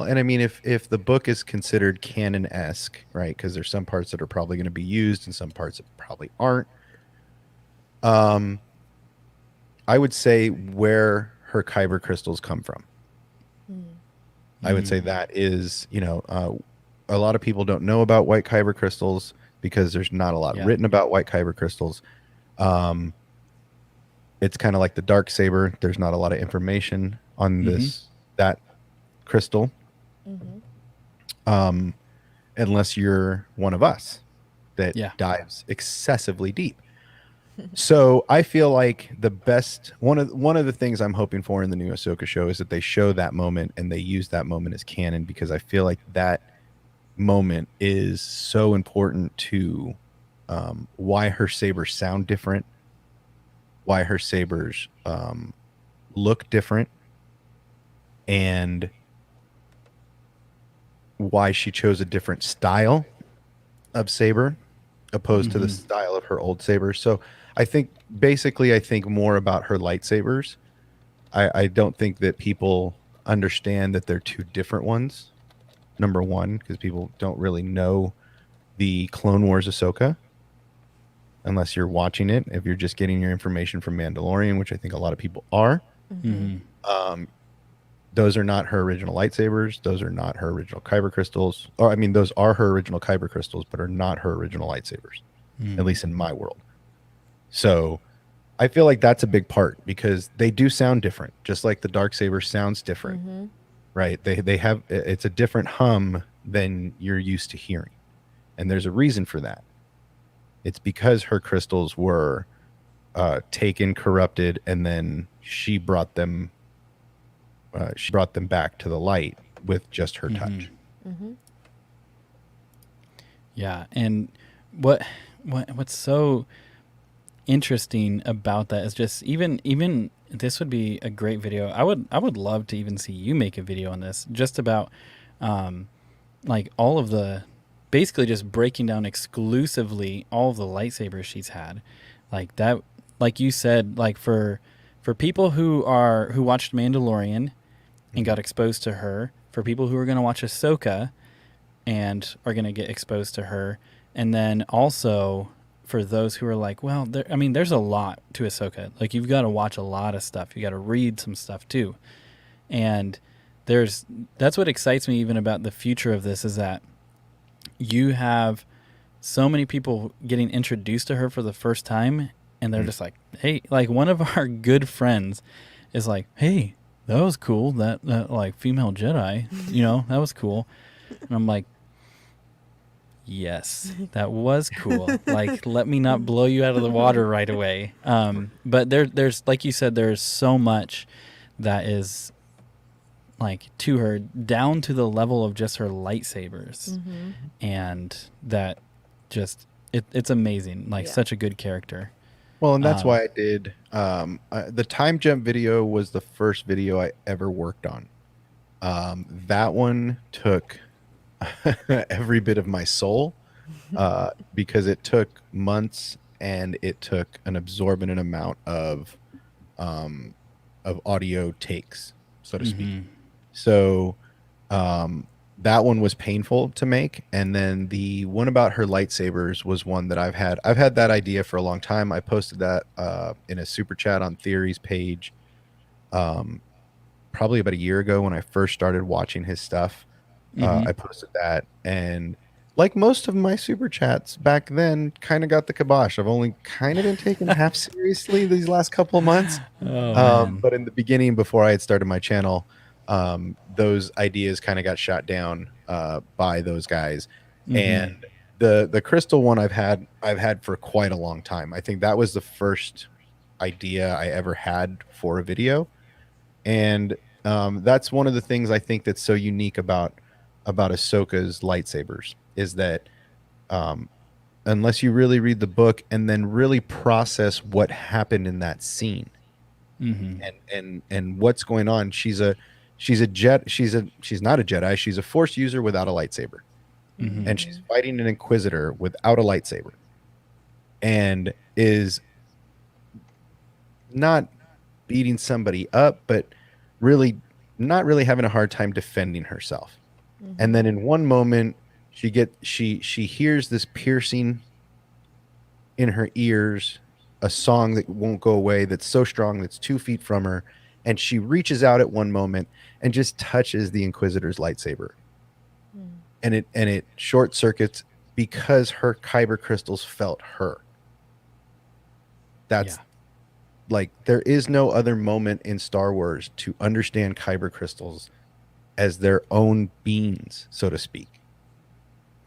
and I mean, if the book is considered canon-esque, right? Because there's some parts that are probably going to be used and some parts that probably aren't. I would say where her kyber crystals come from. I would say that is, a lot of people don't know about white kyber crystals because there's not a lot written about white kyber crystals. It's kind of like the dark saber. There's not a lot of information on that crystal, unless you're one of us that dives excessively deep. So I feel like the best one of the things I'm hoping for in the new Ahsoka show is that they show that moment and they use that moment as canon, because I feel like that moment is so important to why her sabers sound different, why her sabers look different, and why she chose a different style of saber opposed to the style of her old sabers. So I think more about her lightsabers. I don't think that people understand that they're two different ones. Number one, because people don't really know the Clone Wars Ahsoka unless you're watching it. If you're just getting your information from Mandalorian, which I think a lot of people are, those are not her original lightsabers. Those are not her original kyber crystals. Or I mean, those are her original kyber crystals, but are not her original lightsabers, at least in my world. So I feel like that's a big part because they do sound different, just like the dark saber sounds different, right? They have, it's a different hum than you're used to hearing. And there's a reason for that. It's because her crystals were taken, corrupted, and then she brought them back to the light with just her touch. Yeah, and what's so interesting about that is just even this would be a great video. I would love to even see you make a video on this, just about like all of the, basically just breaking down exclusively all of the lightsabers she's had, like that, like you said, like for people who watched Mandalorian and got exposed to her, for people who are going to watch Ahsoka and are going to get exposed to her, and then also for those who are like, well, there's a lot to Ahsoka. Like, you've got to watch a lot of stuff. You got to read some stuff too. And that's what excites me even about the future of this, is that you have so many people getting introduced to her for the first time, and they're just like, hey, like one of our good friends is like, hey, that was cool. That like female Jedi, that was cool. And I'm like, yes, that was cool. Like, let me not blow you out of the water right away. But there's, like you said, there's so much that is like to her, down to the level of just her lightsabers, and that just it's amazing. Like, such a good character. Well, and that's why I did the time jump video was the first video I ever worked on. That one took every bit of my soul because it took months and it took an absorbent amount of audio takes, so to speak. So that one was painful to make, and then the one about her lightsabers was one that I've had that idea for a long time. I posted that in a super chat on Theory's page probably about a year ago when I first started watching his stuff. I posted that, and like most of my super chats back then, kind of got the kibosh. I've only kind of been taken half seriously these last couple of months. Oh man. But in the beginning, before I had started my channel, those ideas kind of got shot down by those guys. And the crystal one I've had for quite a long time. I think that was the first idea I ever had for a video, and that's one of the things I think that's so unique about Ahsoka's lightsabers is that unless you really read the book and then really process what happened in that scene and what's going on, she's not a Jedi, she's a Force user without a lightsaber, and she's fighting an Inquisitor without a lightsaber, and is not beating somebody up, but really not really having a hard time defending herself. And then in one moment she hears this piercing in her ears, a song that won't go away, that's so strong, that's 2 feet from her, and she reaches out at one moment and just touches the Inquisitor's lightsaber. And it short circuits because her kyber crystals felt her. That's like, there is no other moment in Star Wars to understand kyber crystals as their own beings, so to speak.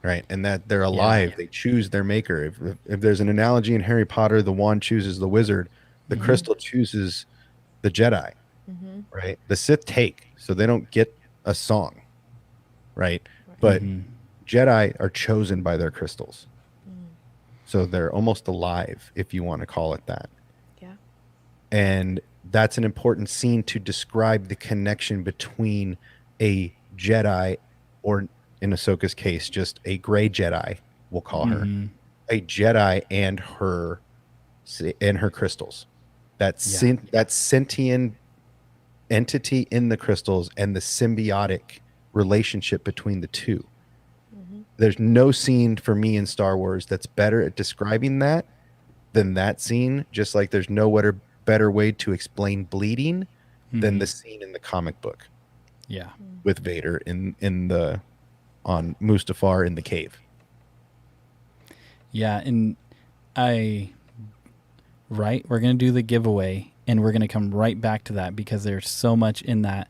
Right? And that they're alive. They choose their maker. If there's an analogy in Harry Potter, the wand chooses the wizard, the crystal chooses the Jedi. Right? The Sith take, so they don't get a song. Right? But Jedi are chosen by their crystals. So they're almost alive, if you want to call it that. Yeah. And that's an important scene to describe the connection between a Jedi, or in Ahsoka's case, just a gray Jedi, we'll call her, a Jedi and her crystals. That sentient entity in the crystals and the symbiotic relationship between the two. There's no scene for me in Star Wars that's better at describing that than that scene, just like there's no better way to explain bleeding than the scene in the comic book. Yeah. With Vader on Mustafar in the cave. Yeah, and we're going to do the giveaway, and we're going to come right back to that because there's so much in that.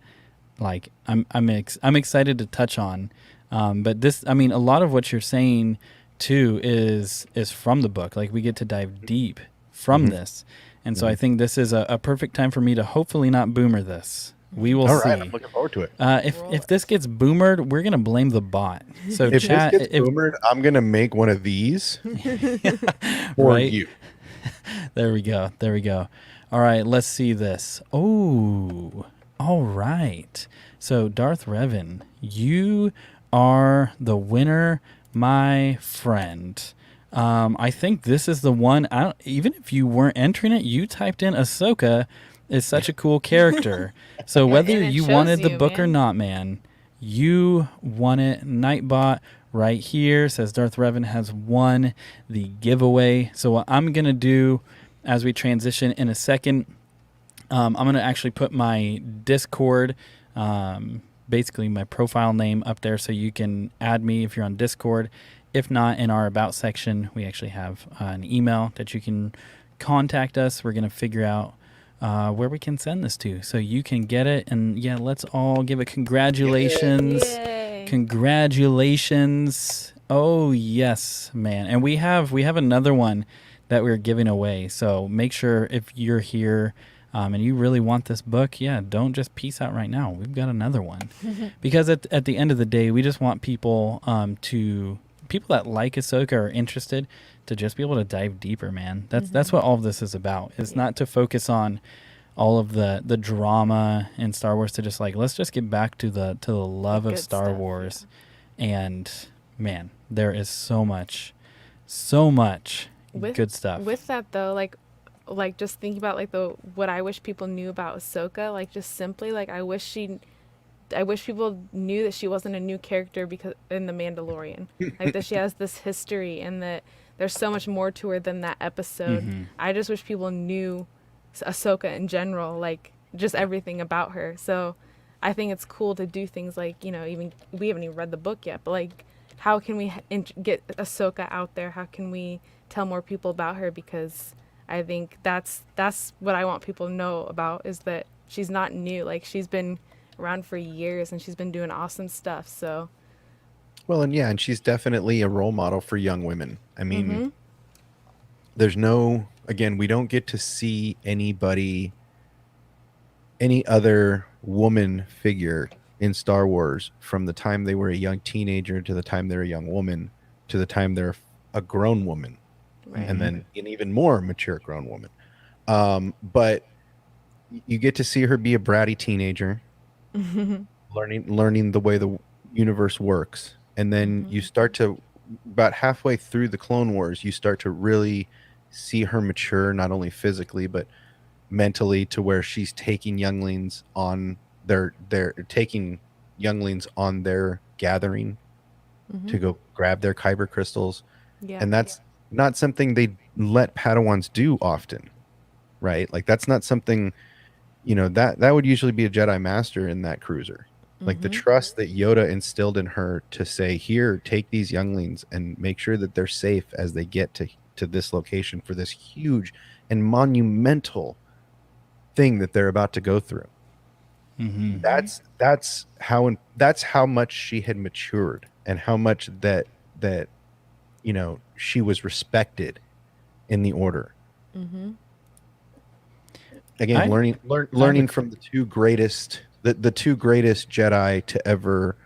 Like I'm excited to touch on, but this, I mean, a lot of what you're saying too is from the book. Like we get to dive deep from this, and so I think this is a perfect time for me to hopefully not boomer this. We will see. All right, I'm looking forward to it. If this gets boomered, we're gonna blame the bot. So if chat, this gets boomered, I'm gonna make one of these for you. There we go. There we go. All right, let's see this. Oh, all right. So Darth Revan, you are the winner, my friend. I think this is the one. Even if you weren't entering it, you typed in Ahsoka is such a cool character. So whether you wanted the book or not, man, you won it. Nightbot right here says Darth Revan has won the giveaway. So what I'm going to do as we transition in a second, I'm going to actually put my Discord, basically my profile name up there so you can add me if you're on Discord. If not, in our About section, we actually have an email that you can contact us. We're going to figure out where we can send this to so you can get it. And yeah, let's all give it congratulations. Yay. Congratulations. Oh yes, man. And we have another one that we're giving away. So make sure if you're here and you really want this book, don't just peace out right now. We've got another one. Because at the end of the day, we just want people people that like Ahsoka or are interested to just be able to dive deeper, man. That's what all of this is about. It's not to focus on all of the drama in Star Wars, to just like, let's just get back to the love of Star Wars. And man, there is so much good stuff. With that though, like just thinking about like what I wish people knew about Ahsoka, like just simply like I wish people knew that she wasn't a new character because in The Mandalorian, like that she has this history and that there's so much more to her than that episode. I just wish people knew Ahsoka in general, like just everything about her. So I think it's cool to do things like, even we haven't even read the book yet, but like how can we get Ahsoka out there? How can we tell more people about her? Because I think that's what I want people to know about, is that she's not new. Like she's been around for years and she's been doing awesome stuff. So Well, and she's definitely a role model for young women. I mean, there's again, we don't get to see any other woman figure in Star Wars from the time they were a young teenager to the time they're a young woman to the time they're a grown woman, right. and then an even more mature grown woman. But you get to see her be a bratty teenager, learning the way the universe works, and then you start to, about halfway through the Clone Wars, you start to really see her mature, not only physically but mentally, to where she's taking younglings on their gathering to go grab their kyber crystals. Yeah. And that's not something they let Padawans do often, right? Like that's not something, that would usually be a Jedi Master in that cruiser. Like the trust that Yoda instilled in her to say, here, take these younglings and make sure that they're safe as they get to this location for this huge and monumental thing that they're about to go through. That's how much she had matured, and how much that she was respected in the Order. Again, learning from the two greatest Jedi to ever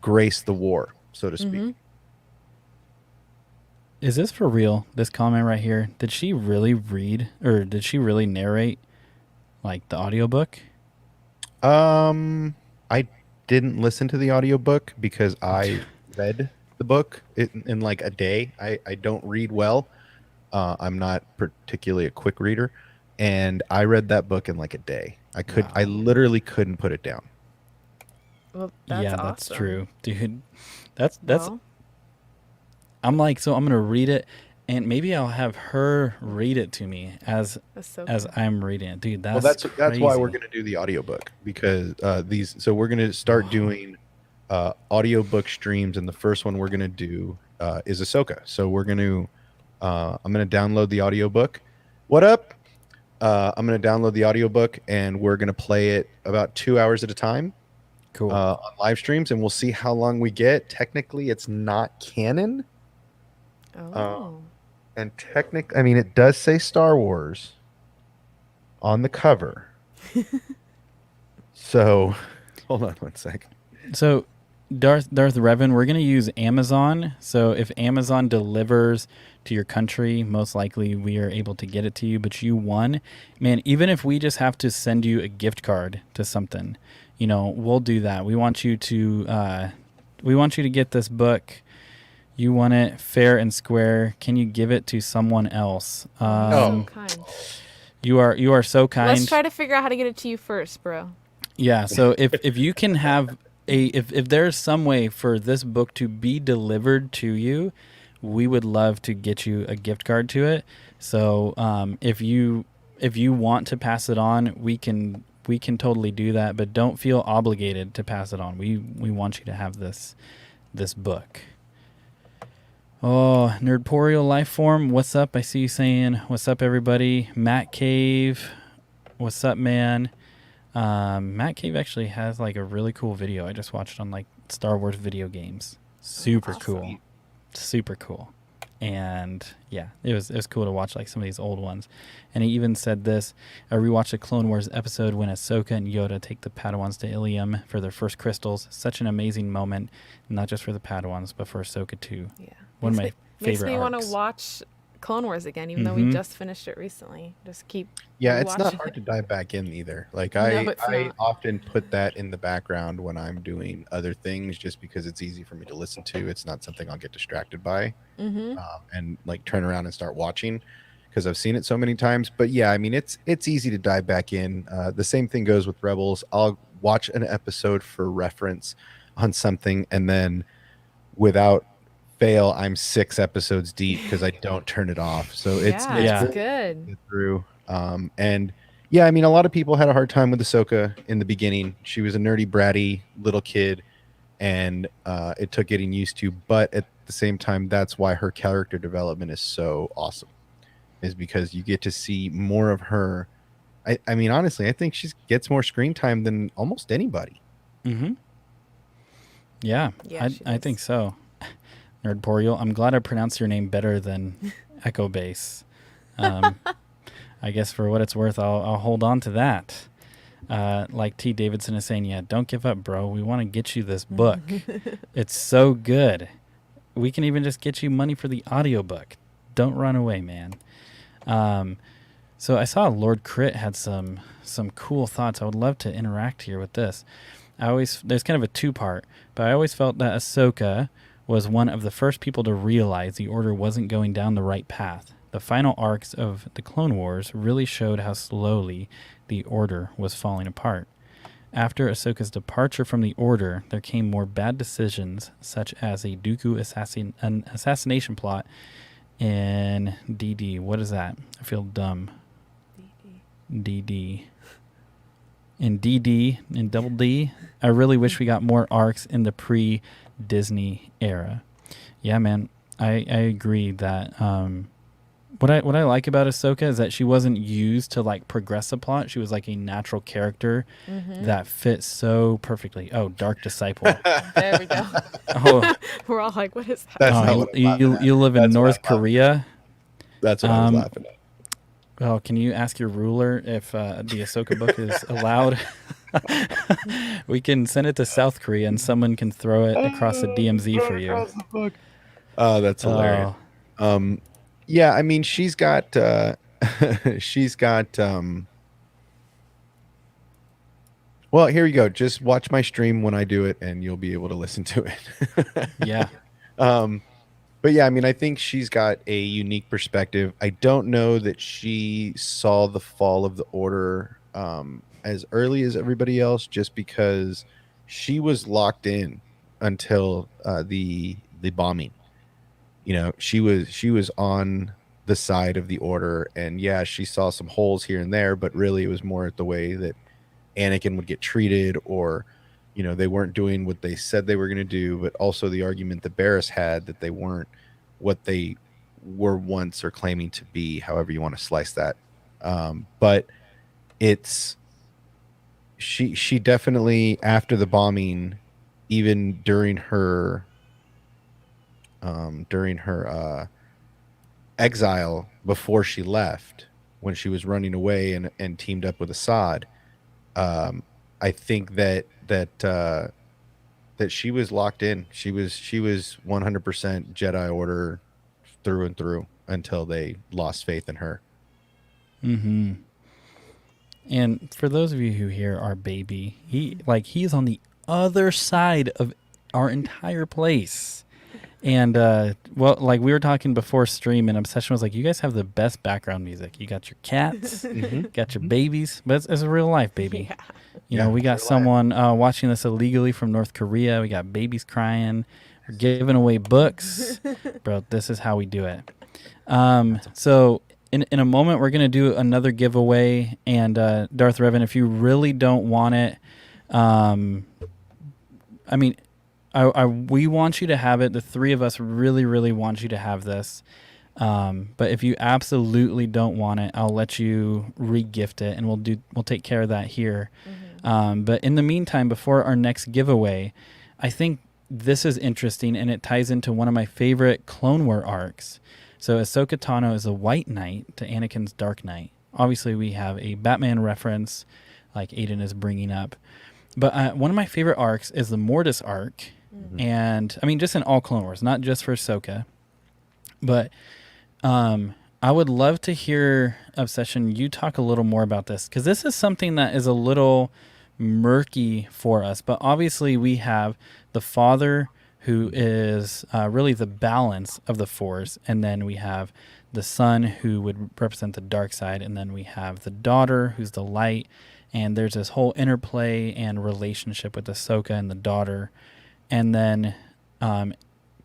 grace the war, so to speak. Is this for real? This comment right here. Did she really read, or did she really narrate like the audiobook? I didn't listen to the audiobook because I read the book in like a day. I don't read well. I'm not particularly a quick reader, and I read that book in like a day. I literally couldn't put it down. Well, that's awesome. That's true, dude. That's I'm like, so I'm gonna read it, and maybe I'll have her read it to me as I'm reading it, dude. That's why we're gonna do the audiobook, because so we're gonna start doing audiobook streams, and the first one we're gonna do is Ahsoka. So I'm gonna download the audiobook. What up? I'm gonna download the audiobook, and we're gonna play it about 2 hours at a time. Cool. On live streams, and we'll see how long we get. Technically, it's not canon. And I mean, it does say Star Wars on the cover. So, hold on one sec. So, Darth Revan, we're gonna use Amazon. So, if Amazon delivers to your country, most likely we are able to get it to you. But you won, man. Even if we just have to send you a gift card to something, we'll do that. We want you to get this book. You want it fair and square. Can you give it to someone else? So kind. You are so kind. Let's try to figure out how to get it to you first, bro. Yeah. So if you can have if there's some way for this book to be delivered to you, we would love to get you a gift card to it. So if you want to pass it on, we can totally do that. But don't feel obligated to pass it on. We want you to have this book. Oh, Nerdporial Lifeform, what's up? I see you saying, what's up, everybody? Matt Cave, what's up, man? Matt Cave actually has like a really cool video. I just watched on like Star Wars video games. Super cool. Super cool. And yeah, it was cool to watch like some of these old ones. And he even said this, I rewatched a Clone Wars episode when Ahsoka and Yoda take the Padawans to Ilium for their first crystals. Such an amazing moment, not just for the Padawans, but for Ahsoka too. Yeah. One of my favorite Makes me want arcs. to watch Clone Wars again, even though we just finished it recently. Just keep it's not watching hard it. to dive back in either. Like No, I it's I not. often put that in the background when I'm doing other things, just because it's easy for me to listen to. It's not something I'll get distracted by, and like turn around and start watching, because I've seen it so many times. But yeah, I mean, it's easy to dive back in. The same thing goes with Rebels. I'll watch an episode for reference on something, and then without fail, I'm 6 episodes deep because I don't turn it off. So it's Yeah, Yeah. it's good. get through. And yeah, I mean, a lot of people had a hard time with Ahsoka in the beginning. She was a nerdy, bratty little kid, and it took getting used to. But at the same time, that's why her character development is so awesome, is because you get to see more of her. I mean, honestly, I think she gets more screen time than almost anybody. Mm-hmm. Yeah, Yeah, she I does. think so. Nerdporial, I'm glad I pronounced your name better than Echo Base. I guess for what it's worth, I'll hold on to that. Like T. Davidson is saying, yeah, don't give up, bro. We want to get you this book. It's so good. We can even just get you money for the audiobook. Don't run away, man. So I saw Lord Crit had some cool thoughts. I would love to interact here with this. There's kind of a two-part, but I always felt that Ahsoka was one of the first people to realize the Order wasn't going down the right path. The final arcs of the Clone Wars really showed how slowly the Order was falling apart. After Ahsoka's departure from the Order, there came more bad decisions, such as a Dooku assassination plot in DD. What is that? I feel dumb. DD. In DD, in Double D, I really wish we got more arcs in the pre-Disney era. Yeah, man, I agree that what I like about Ahsoka is that she wasn't used to like progress a plot. She was like a natural character that fit so perfectly. Oh, Dark Disciple. There we go. Oh, We're all like, what is that? That's not oh what I'm laughing at. you live in That's what North I'm laughing Korea. That's what I was laughing at. Well, can you ask your ruler if the Ahsoka book is allowed? We can send it to South Korea and someone can throw it across the DMZ for you. Oh, that's hilarious. Yeah, I mean, she's got well, here you go. Just watch my stream when I do it and you'll be able to listen to it. Yeah. But yeah, I mean, I think she's got a unique perspective. I don't know that she saw the fall of the Order as early as everybody else, just because she was locked in until the bombing. You know, she was on the side of the Order, and yeah, she saw some holes here and there, but really it was more at the way that Anakin would get treated, or you know, they weren't doing what they said they were going to do, but also the argument that Barris had that they weren't what they were once or claiming to be, however you want to slice that. But it's she definitely, after the bombing, even during her exile before she left, when she was running away and teamed up with Assad, I think that she was locked in. She was 100% Jedi Order through and through until they lost faith in her. Mm-hmm. And for those of you who hear our baby, he's on the other side of our entire place. And well, like we were talking before stream, and Obsession was like, you guys have the best background music. You got your cats, got your babies, but it's a real life baby. Yeah. You know, we got someone watching this illegally from North Korea. We got babies crying. We're giving away books. Bro, this is how we do it. So in a moment, we're going to do another giveaway. And Darth Revan, if you really don't want it, I mean, we want you to have it. The three of us really, really want you to have this. But if you absolutely don't want it, I'll let you re-gift it, and we'll take care of that here. But in the meantime, before our next giveaway, I think this is interesting, and it ties into one of my favorite Clone War arcs. So Ahsoka Tano is a White Knight to Anakin's Dark Knight. Obviously, we have a Batman reference, like Aiden is bringing up. But one of my favorite arcs is the Mortis arc. And, I mean, just in all Clone Wars, not just for Ahsoka. But I would love to hear, Obsession, you talk a little more about this, because this is something that is a little murky for us. But obviously, we have the father who is really the balance of the force, and then we have the son who would represent the dark side, and then we have the daughter who's the light. And there's this whole interplay and relationship with Ahsoka and the daughter. And then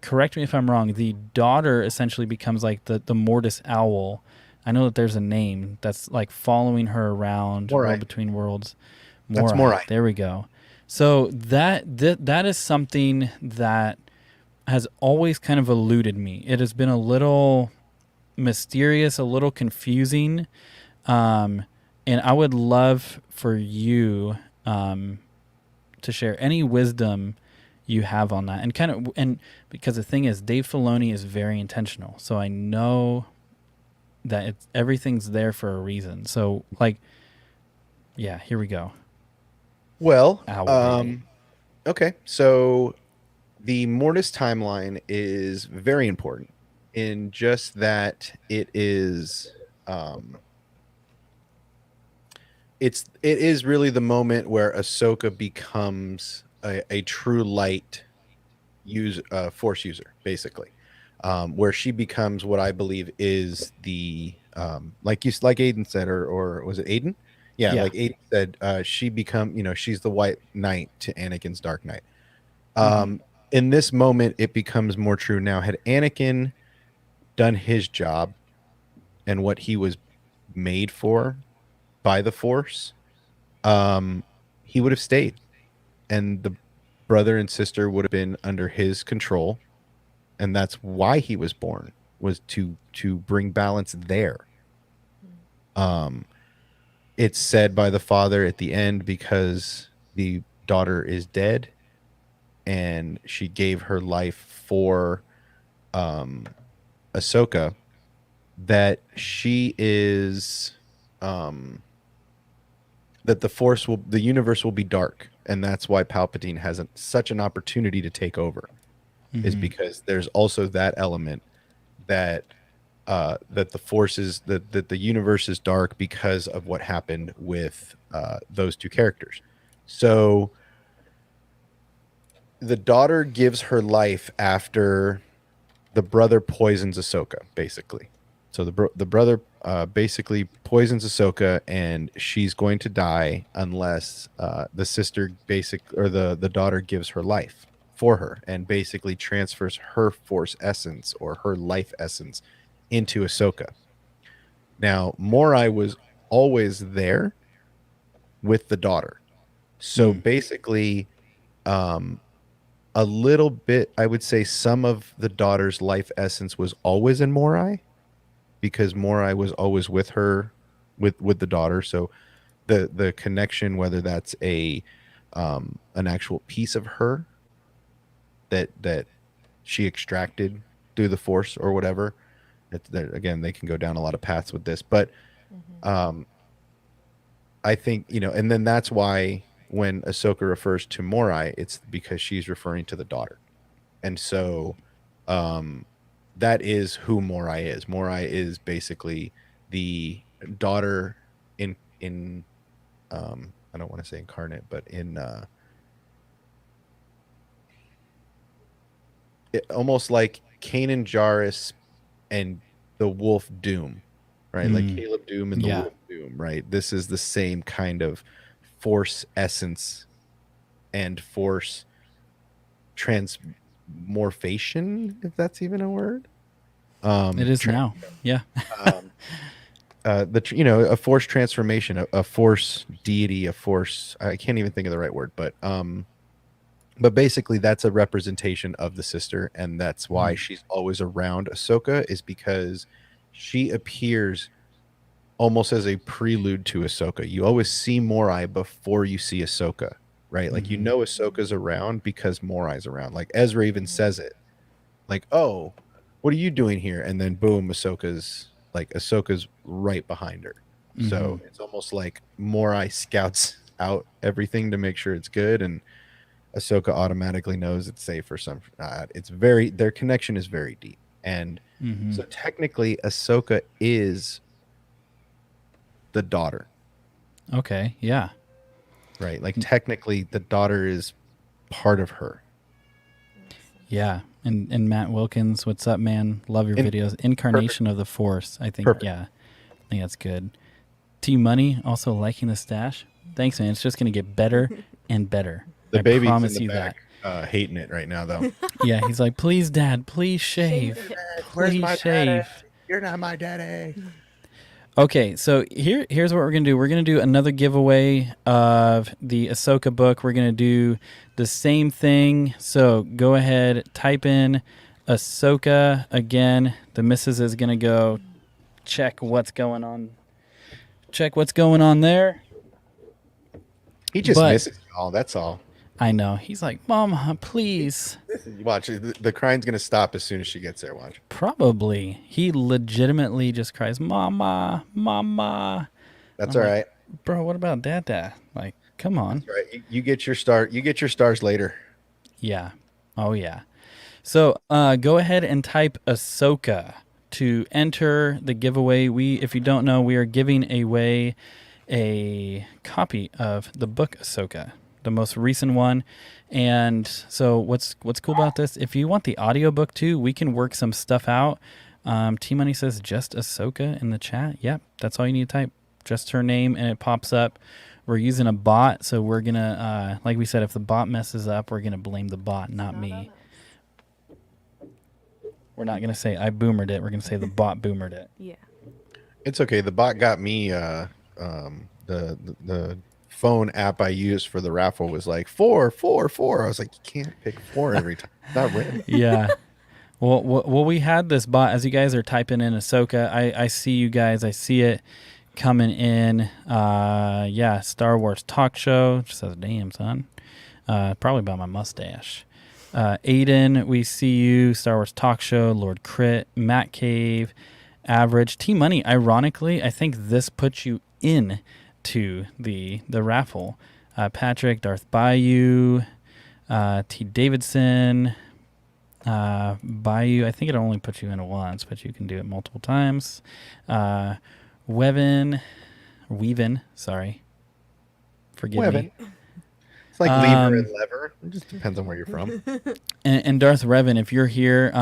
correct me if I'm wrong, the daughter essentially becomes like the Mortis Owl. I know that there's a name that's like following her around Morai. World Between Worlds. That's Morai. There we go. So that is something that has always kind of eluded me. It has been a little mysterious, a little confusing. And I would love for you to share any wisdom you have on that, and because the thing is, Dave Filoni is very intentional, so I know that everything's there for a reason. So, like, yeah, here we go. Well, Owl, okay, so the Mortis timeline is very important in just that it is, it is really the moment where Ahsoka becomes a true light force user, basically, where she becomes what I believe is the like Aiden said, or was it Aiden? Yeah, Yeah. like Aiden said, she she's the white knight to Anakin's dark knight. In this moment, it becomes more true. Now, had Anakin done his job and what he was made for by the Force, he would have stayed, and the brother and sister would have been under his control, and that's why he was born, was to bring balance there. It's said by the father at the end, because the daughter is dead and she gave her life for Ahsoka, that she is that the universe will be dark, and that's why Palpatine has such an opportunity to take over, is because there's also that element that that the forces that the universe is dark because of what happened with those two characters. So the daughter gives her life after the brother poisons Ahsoka, basically. So the brother basically poisons Ahsoka, and she's going to die unless the sister the daughter gives her life for her and basically transfers her force essence or her life essence into Ahsoka. Now, Morai was always there with the daughter. So basically, a little bit, I would say some of the daughter's life essence was always in Morai, because Morai was always with her, with the daughter. So the connection, whether that's an actual piece of her that she extracted through the Force or whatever, again, they can go down a lot of paths with this, but I think, and then that's why when Ahsoka refers to Morai, it's because she's referring to the daughter. And so that is who Morai is. Morai is basically the daughter in I don't want to say incarnate, but in almost like Kanan Jarrus and the Wolf Doom, right? Like Caleb Doom and the Wolf Doom, right? This is the same kind of force essence and force transmorphation, if that's even a word. It is now. Yeah. A force transformation, a force deity, a force, I can't even think of the right word, but basically that's a representation of the sister, and that's why she's always around Ahsoka, is because she appears almost as a prelude to Ahsoka. You always see Morai before you see Ahsoka, right? Like, Ahsoka's around because Morai's around. Like, Ezra even says it. Like, oh, what are you doing here? And then boom, Ahsoka's right behind her. So it's almost like Morai scouts out everything to make sure it's good, and Ahsoka automatically knows it's safe for some. Their connection is very deep. And so technically Ahsoka is the daughter, Okay, yeah. right? Like technically the daughter is part of her. Yeah. And Matt Wilkins, what's up, man? Love your In- videos. Incarnation of the Force. I think, Perfect. yeah. I think that's good. T Money, also liking the stash. Thanks, man. It's just going to get better and better. The I baby's promise in the you back, hating it right now, though. that. Yeah, he's like, please, Dad, please shave. Please shave. You're not my daddy. Okay, so here's what we're gonna do. We're gonna do another giveaway of the Ahsoka book. We're gonna do the same thing. So go ahead, type in Ahsoka again. The missus is gonna go check what's going on. Check what's going on there. He just But- misses y'all. That's all. I know. He's like, Mom, please. Watch, the crying's gonna stop as soon as she gets there. Watch. Probably. He legitimately just cries, Mama, Mama. That's I'm all like, right. Bro, what about Dada? Like, come on. That's all right. You get your star. You get your stars later. Yeah. Oh, yeah. So go ahead and type Ahsoka to enter the giveaway. If you don't know, we are giving away a copy of the book Ahsoka, the most recent one. And so what's cool about this, if you want the audiobook too, we can work some stuff out. T Money says just Ahsoka in the chat. Yep, that's all you need to type. Just her name and it pops up. We're using a bot, so we're going to, like we said, if the bot messes up, we're going to blame the bot, not me. We're not going to say I boomered it. We're going to say the bot boomered it. Yeah. It's okay. The bot got me. The phone app I used for the raffle was like 4, 4, 4. I was like, you can't pick 4 every time. It's not random. Yeah. Well, we had this bot as you guys are typing in Ahsoka. I see you guys. I see it coming in. Yeah, Star Wars talk show. Just says, damn, son. Probably about my mustache. Aiden, we see you. Star Wars talk show. Lord Crit. Matt Cave. Average. T Money. Ironically, I think this puts you in to the raffle. Patrick, Darth Bayou, T Davidson, Bayou. I think it only puts you in once, but you can do it multiple times. Weavin, sorry. Forgive me. It's like lever and lever. It just depends on where you're from. And Darth Revan, if you're here,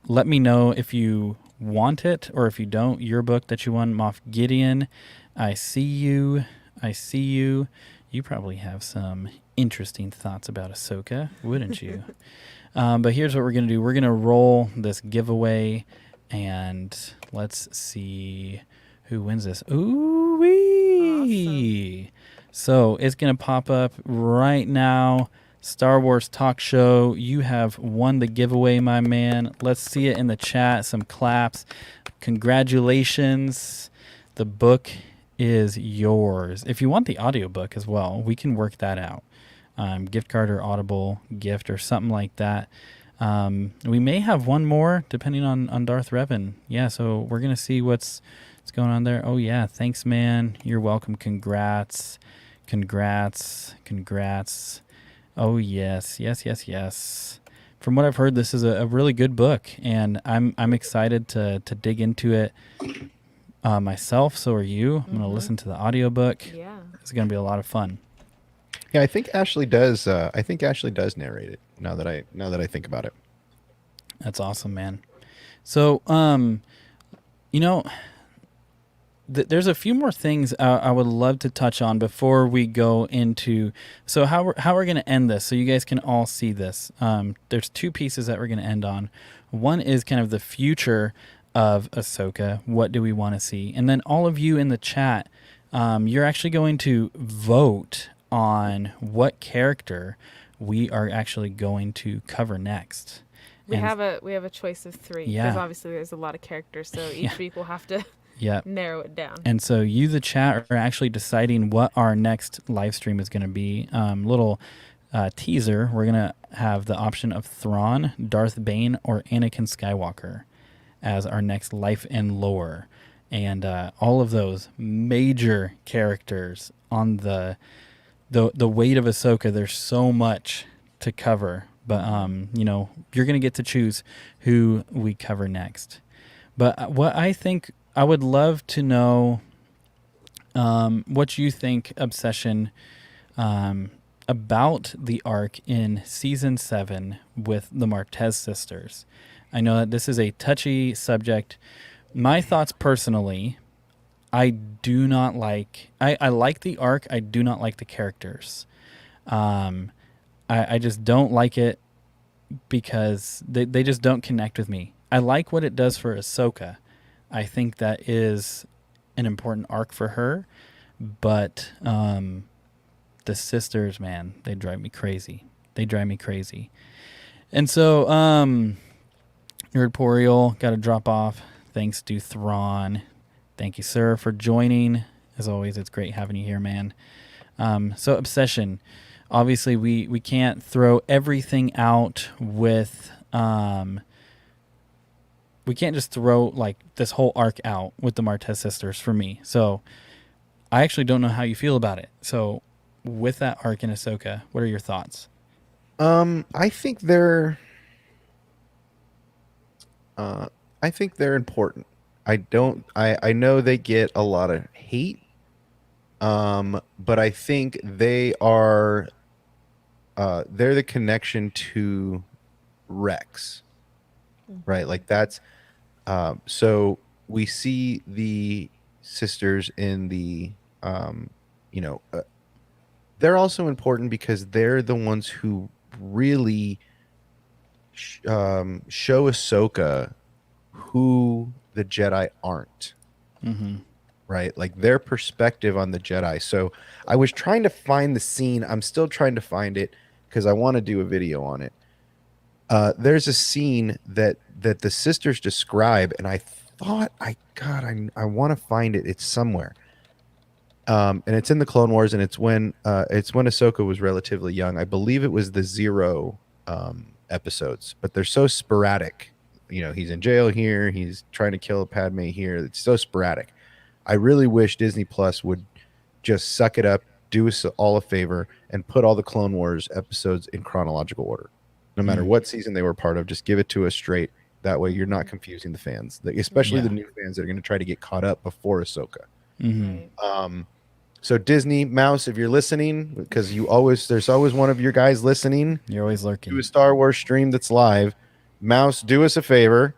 let me know if you want it or if you don't. Your book that you won, Moff Gideon. I see you. You probably have some interesting thoughts about Ahsoka, wouldn't you? But here's what we're going to do. We're going to roll this giveaway, and let's see who wins this. Ooh-wee! Awesome. So it's going to pop up right now. Star Wars Talk Show. You have won the giveaway, my man. Let's see it in the chat. Some claps. Congratulations. The book is yours. If you want the audiobook as well, we can work that out. Gift card or Audible gift or something like that. We may have one more depending on Darth Revan. Yeah, so we're going to see what's going on there. Oh, yeah. Thanks, man. You're welcome. Congrats. Oh, yes. From what I've heard, this is a really good book, and I'm excited to dig into it myself. So are you. I'm going to listen to the audiobook. Yeah. It's going to be a lot of fun. Yeah, I think Ashley does. Narrate it. Now that I think about it. That's awesome, man. So, there's a few more things I would love to touch on before we go into. So how we're going to end this, so you guys can all see this. There's 2 pieces that we're going to end on. One is kind of the future of Ahsoka. What do we want to see? And then all of you in the chat, you're actually going to vote on what character we are actually going to cover next. We have a choice of 3 because obviously there's a lot of characters, so each week we'll have to narrow it down. And so you, the chat, are actually deciding what our next live stream is going to be. Little teaser, we're going to have the option of Thrawn, Darth Bane, or Anakin Skywalker as our next life and lore. And all of those major characters on the weight of Ahsoka. There's so much to cover. But you know, you're gonna get to choose who we cover next. But what I think, I would love to know what you think, Obsession, about the arc in season 7 with the Martez sisters. I know that this is a touchy subject. My thoughts personally, I do not like. I like the arc. I do not like the characters. I just don't like it because they just don't connect with me. I like what it does for Ahsoka. I think that is an important arc for her, but the sisters, man, they drive me crazy. They drive me crazy. And so, Nerdporial got to drop off. Thanks to Thrawn. Thank you, sir, for joining. As always, it's great having you here, man. So, Obsession. Obviously, we can't throw everything out with... we can't just throw like this whole arc out with the Martez sisters for me. So, I actually don't know how you feel about it. So, with that arc in Ahsoka, what are your thoughts? I think they're important. I know they get a lot of hate. But I think they are they're the connection to Rex. Right? Like that's so we see the sisters in the you know, they're also important because they're the ones who really show Ahsoka who the Jedi aren't. Mm-hmm. Right? Like their perspective on the Jedi. So I was trying to find the scene. I'm still trying to find it because I want to do a video on it. There's a scene that the sisters describe, and I thought I want to find it. It's somewhere. And it's in the Clone Wars, and it's when Ahsoka was relatively young. I believe it was the Zero episodes, but they're so sporadic. You know, he's in jail here, he's trying to kill Padme here. It's so sporadic. I really wish Disney Plus would just suck it up, do us all a favor, and put all the Clone Wars episodes in chronological order. No matter what season they were part of, just give it to us straight. That way you're not confusing the fans, especially the new fans that are going to try to get caught up before Ahsoka. Mm-hmm. So Disney Mouse, if you're listening, because there's always one of your guys listening. You're always lurking. Do a Star Wars stream that's live. Mouse, do us a favor.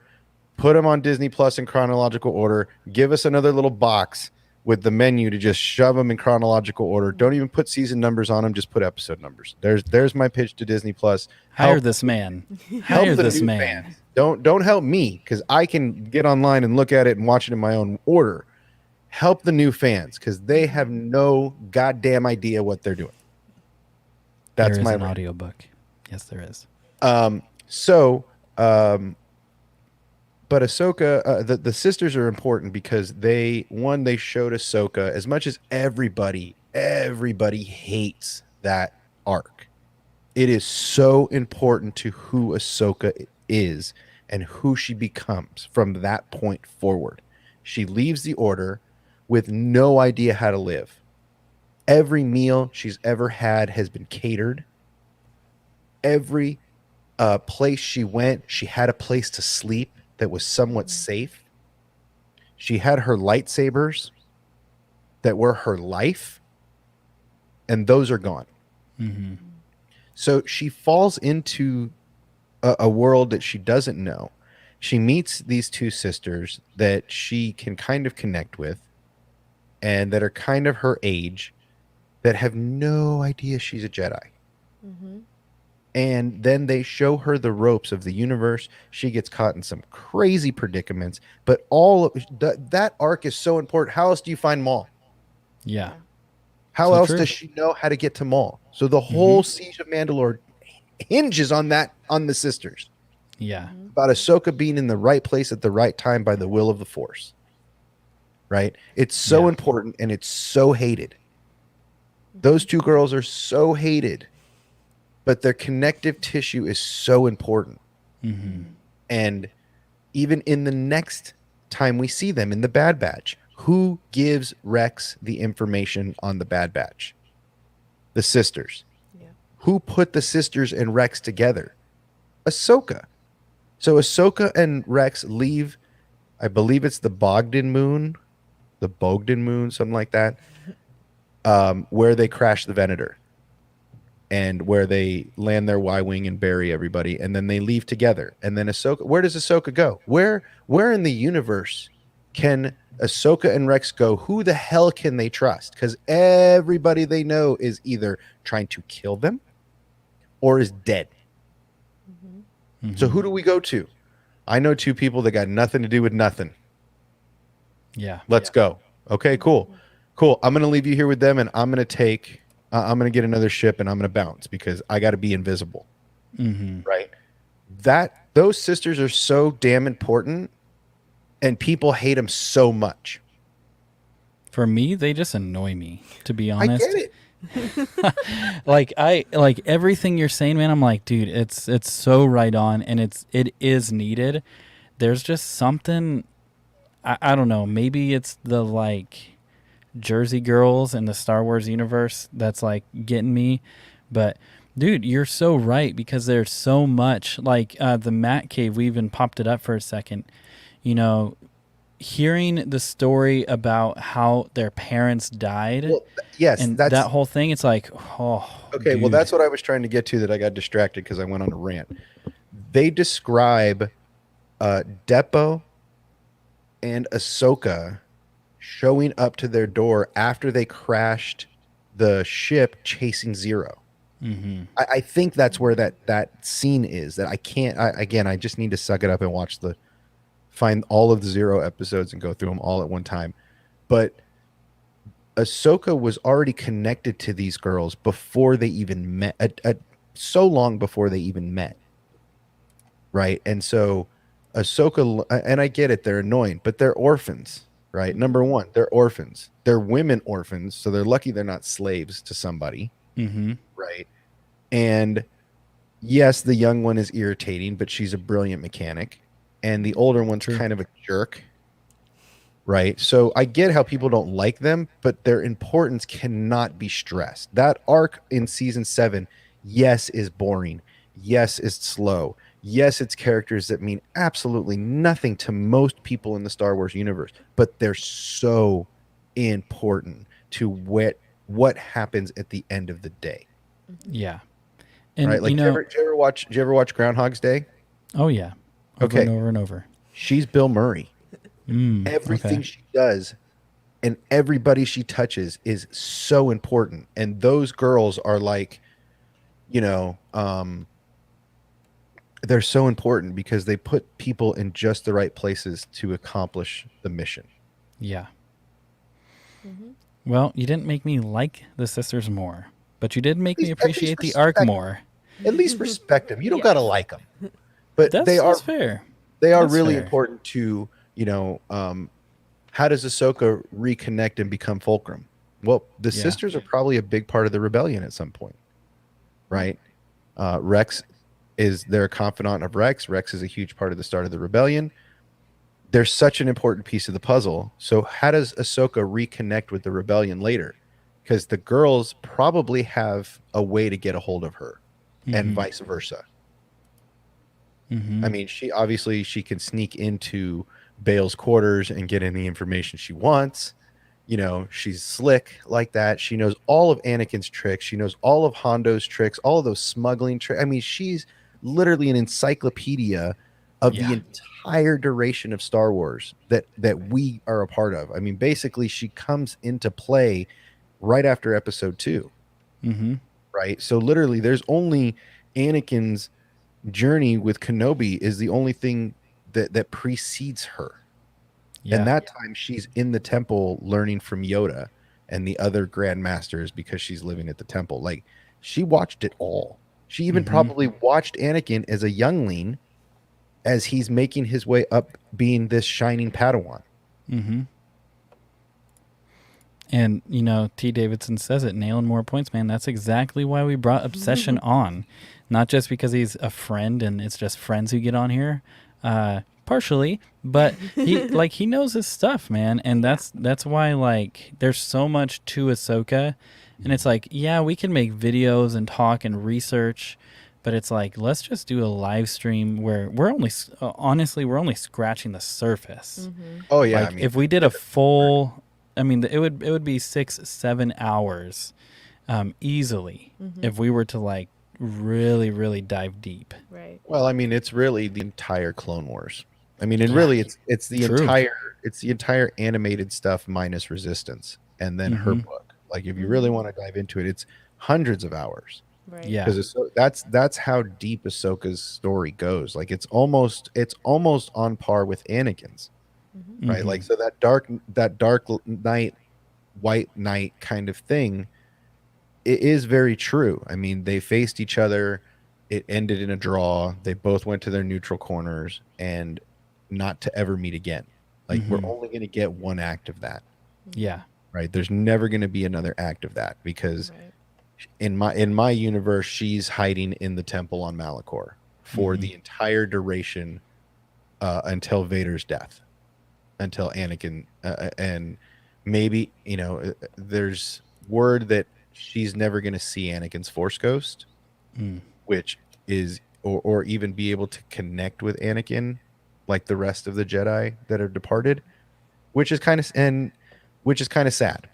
Put them on Disney Plus in chronological order. Give us another little box with the menu to just shove them in chronological order. Don't even put season numbers on them. Just put episode numbers. There's my pitch to Disney Plus. Hire this man. Hire this man. Fans. Don't help me because I can get online and look at it and watch it in my own order. Help the new fans because they have no goddamn idea what they're doing. That's my audiobook. Yes, there is. But Ahsoka, the sisters are important because they showed Ahsoka, as much as everybody hates that arc. It is so important to who Ahsoka is and who she becomes from that point forward. She leaves the Order with no idea how to live. Every meal she's ever had has been catered. Every place she went, she had a place to sleep that was somewhat safe. She had her lightsabers that were her life, and those are gone. Mm-hmm. So she falls into a world that she doesn't know. She meets these two sisters that she can kind of connect with and that are kind of her age that have no idea she's a Jedi. Mm-hmm. And then they show her the ropes of the universe. She gets caught in some crazy predicaments. But all of that arc is so important. How else do you find Maul? Yeah. How else does she know how to get to Maul? So the whole Siege of Mandalore hinges on the sisters. Yeah. About Ahsoka being in the right place at the right time by the will of the Force. Right? It's so important and it's so hated. Those two girls are so hated. But their connective tissue is so important. Mm-hmm. And even in the next time we see them in the Bad Batch, who gives Rex the information on the Bad Batch? The sisters. Yeah. Who put the sisters and Rex together? Ahsoka. So Ahsoka and Rex leave, I believe it's the Bogdan Moon, something like that, where they crash the Venator and where they land their Y-wing and bury everybody, and then they leave together. And then Ahsoka, where does Ahsoka go? Where in the universe can Ahsoka and Rex go? Who the hell can they trust? Because everybody they know is either trying to kill them or is dead. So who do we go to? I know two people that got nothing to do with nothing. Yeah. Let's go. Okay, cool. I'm going to leave you here with them, and I'm going to get another ship, and I'm going to bounce because I got to be invisible. Right? Those sisters are so damn important, and people hate them so much. For me, they just annoy me, to be honest. I get it. like everything you're saying, man, I'm like, dude, it's so right on, and it is needed. There's just something, I don't know, maybe it's the like Jersey girls in the Star Wars universe that's like getting me. But dude, you're so right, because there's so much like the Matt Cave. We even popped it up for a second, hearing the story about how their parents died. Well, yes, and that's that whole thing. It's like, oh, okay. dude. Well, that's what I was trying to get to, that I got distracted because I went on a rant. They describe Depot and Ahsoka showing up to their door after they crashed the ship chasing Zero. I think that's where that scene is. That I can't. I just need to suck it up and find all of the Zero episodes and go through them all at one time. But Ahsoka was already connected to these girls before they even met, so long before they even met. Right. And so Ahsoka, and I get it, they're annoying, but they're orphans, right? Number one, they're orphans. They're women orphans. So they're lucky they're not slaves to somebody. Right. And yes, the young one is irritating, but she's a brilliant mechanic. And the older one's kind of a jerk, right? So I get how people don't like them, but their importance cannot be stressed. That arc in season 7, yes, is boring. Yes, it's slow. Yes, it's characters that mean absolutely nothing to most people in the Star Wars universe, but they're so important to what happens at the end of the day. Yeah. And, right? Like, did you ever watch Groundhog's Day? Oh, yeah. Over and over and over. She's Bill Murray. Everything she does and everybody she touches is so important. And those girls are like, they're so important because they put people in just the right places to accomplish the mission. Yeah. Well, you didn't make me like the sisters more, but you did make me appreciate the arc more. At least respect them. You don't got to like them. But that's fair. They are really important to, how does Ahsoka reconnect and become Fulcrum? Well, the sisters are probably a big part of the rebellion at some point, right? Rex is their confidant of Rex. Rex is a huge part of the start of the rebellion. They're such an important piece of the puzzle. So how does Ahsoka reconnect with the rebellion later? Because the girls probably have a way to get a hold of her and vice versa. I mean, she can sneak into Bail's quarters and get any information she wants. She's slick like that. She knows all of Anakin's tricks. She knows all of Hondo's tricks, all of those smuggling tricks. I mean, she's literally an encyclopedia of the entire duration of Star Wars that we are a part of. I mean, basically, she comes into play right after episode 2. Right? So literally, there's only Anakin's journey with Kenobi is the only thing that precedes her. And that time she's in the temple learning from Yoda and the other Grand Masters because she's living at the temple. Like, she watched it all. She even probably watched Anakin as a youngling as he's making his way up being this shining Padawan. And, T. Davidson says it, nailing more points, man. That's exactly why we brought Obsession on. Not just because he's a friend and it's just friends who get on here, partially, but he knows his stuff, man. And that's why, like, there's so much to Ahsoka. And it's like, yeah, we can make videos and talk and research, but it's like, let's just do a live stream where we're only honestly we're only scratching the surface. Oh yeah, Like if we did a full, I mean, it would be 6-7 hours easily if we were to like really dive deep. Right. well, I mean, it's really the entire Clone Wars. I mean, and Yeah. really, it's the True. entire animated stuff minus Resistance, and then her book. Like, if you really want to dive into it, it's hundreds of hours. Right. Yeah. Because that's how deep Ahsoka's story goes. Like, it's almost on par with Anakin's, right? Like, so that dark night, white knight kind of thing, it is very true. I mean, they faced each other. It ended in a draw. They both went to their neutral corners and not to ever meet again. Like, we're only going to get one act of that, Yeah. right? There's never going to be another act of that because Right. in my universe, she's hiding in the temple on Malachor for the entire duration until Vader's death, until Anakin and maybe, there's word that she's never going to see Anakin's Force Ghost, which is or even be able to connect with Anakin like the rest of the Jedi that are departed, which is kind of sad.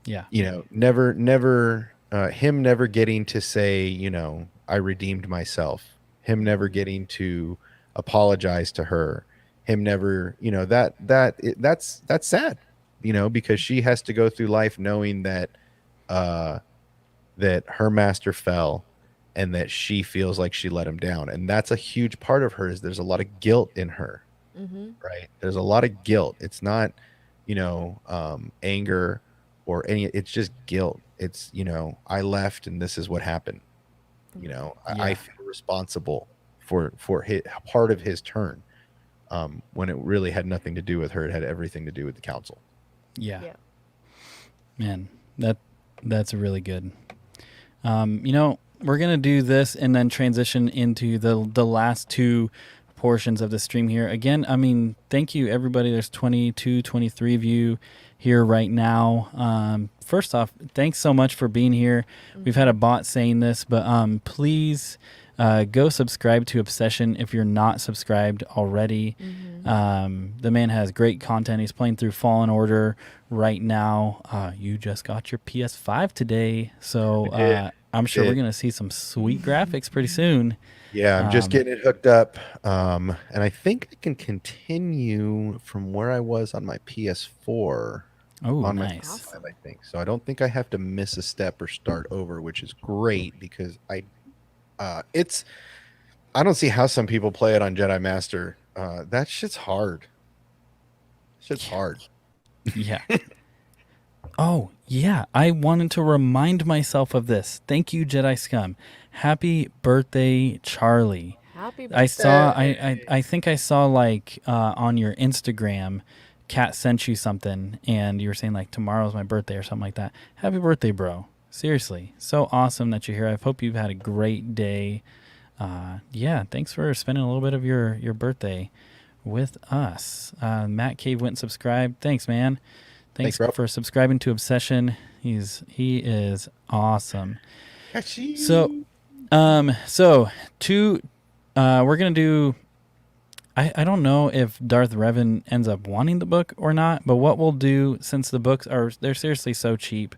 Yeah. Never him never getting to say, I redeemed myself, him never getting to apologize to her, him never, that's sad, because she has to go through life knowing that that her master fell and that she feels like she let him down. And that's a huge part of her, is there's a lot of guilt in her, right? There's a lot of guilt. It's not, anger or it's just guilt. It's, I left and this is what happened. I feel responsible for his, part of his turn, when it really had nothing to do with her. It had everything to do with the council. Yeah. Yeah. Man, that's really good. We're gonna do this and then transition into the last two portions of the stream here. Again, I mean, thank you everybody. There's 22, 23 of you here right now. First off, thanks so much for being here. We've had a bot saying this, but please go subscribe to Obsession if you're not subscribed already. The man has great content. He's playing through Fallen Order right now. You just got your PS5 today, so I'm sure we're going to see some sweet graphics pretty soon. Yeah, I'm just getting it hooked up. And I think I can continue from where I was on my PS4. Oh, on nice. my PS5, I think. So I don't think I have to miss a step or start over, which is great because I don't see how some people play it on Jedi Master. That shit's hard. Shit's hard. Yeah. Oh, yeah. I wanted to remind myself of this. Thank you, Jedi Scum. Happy birthday, Charlie. Happy birthday. I think I saw like on your Instagram, Kat sent you something and you were saying like tomorrow's my birthday or something like that. Happy birthday, bro. Seriously. So awesome that you're here. I hope you've had a great day. Yeah, thanks for spending a little bit of your birthday with us. Matt Cave went and subscribed. Thanks, man. Thanks bro. for subscribing to Obsession. He is awesome. So we're gonna do. I don't know if Darth Revan ends up wanting the book or not, but what we'll do, since the books they're seriously so cheap,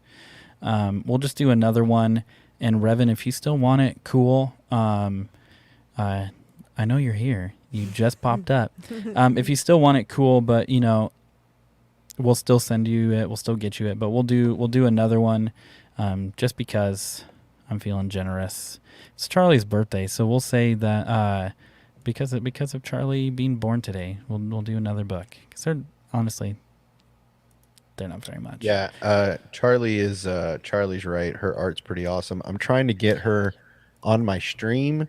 we'll just do another one. And Revan, if you still want it, cool. I know you're here. You just popped up. If you still want it, cool. But we'll still send you it. We'll still get you it. But we'll do another one, just because I'm feeling generous. It's Charlie's birthday, so we'll say that because of Charlie being born today, we'll do another book. Because they're not very much. Yeah, Charlie's right. Her art's pretty awesome. I'm trying to get her on my stream.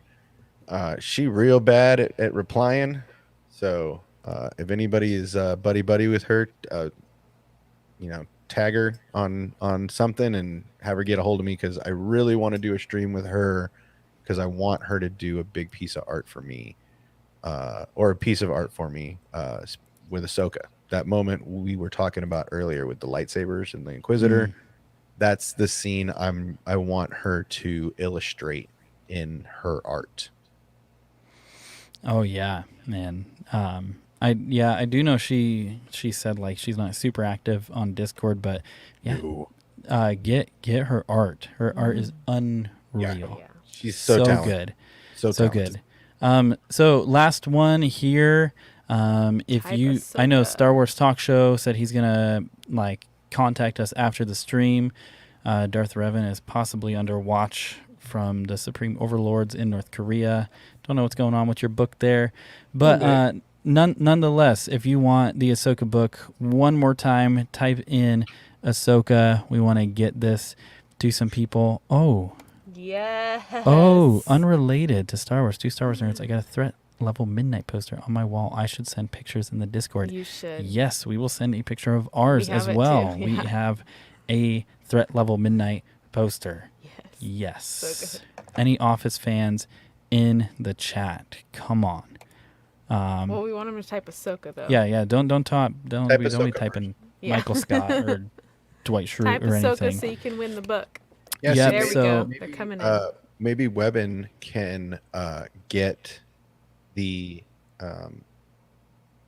She real bad at replying. So if anybody is buddy with her, tag her on something and have her get a hold of me, because I really want to do a stream with her, because I want her to do a big piece of art for me, or a piece of art for me with Ahsoka. That moment we were talking about earlier with the lightsabers and the Inquisitor, that's the scene I want her to illustrate in her art. Oh yeah, man. I do know she said like she's not super active on Discord, but yeah, No. get her art. Her art is Yeah. unreal. Yeah. She's so talented. Good. So So talented. good. So last one here. If Type you, I know Ahsoka. Star Wars Talk Show said he's gonna like contact us after the stream. Darth Revan is possibly under watch from the Supreme Overlords in North Korea. Don't know what's going on with your book there, but nonetheless, if you want the Ahsoka book one more time, type in Ahsoka. We want to get this to some people. Yes. Oh, unrelated to Star Wars. Two Star Wars nerds. I got a threat level midnight poster on my wall. I should send pictures in the Discord. You should. Yes, we will send a picture of ours We have as it well. too, We yeah. have a threat level midnight poster. Yes. Yes. So good. Any Office fans in the chat? Come on. Well, we want him to type Ahsoka though. Yeah. Don't Type we don't be Ahsoka typing Yeah. Michael Scott or Dwight Schrute Type or Ahsoka anything. so you can win the book. Yeah, Yep, There we so- go. They're coming in. Maybe Webben can get the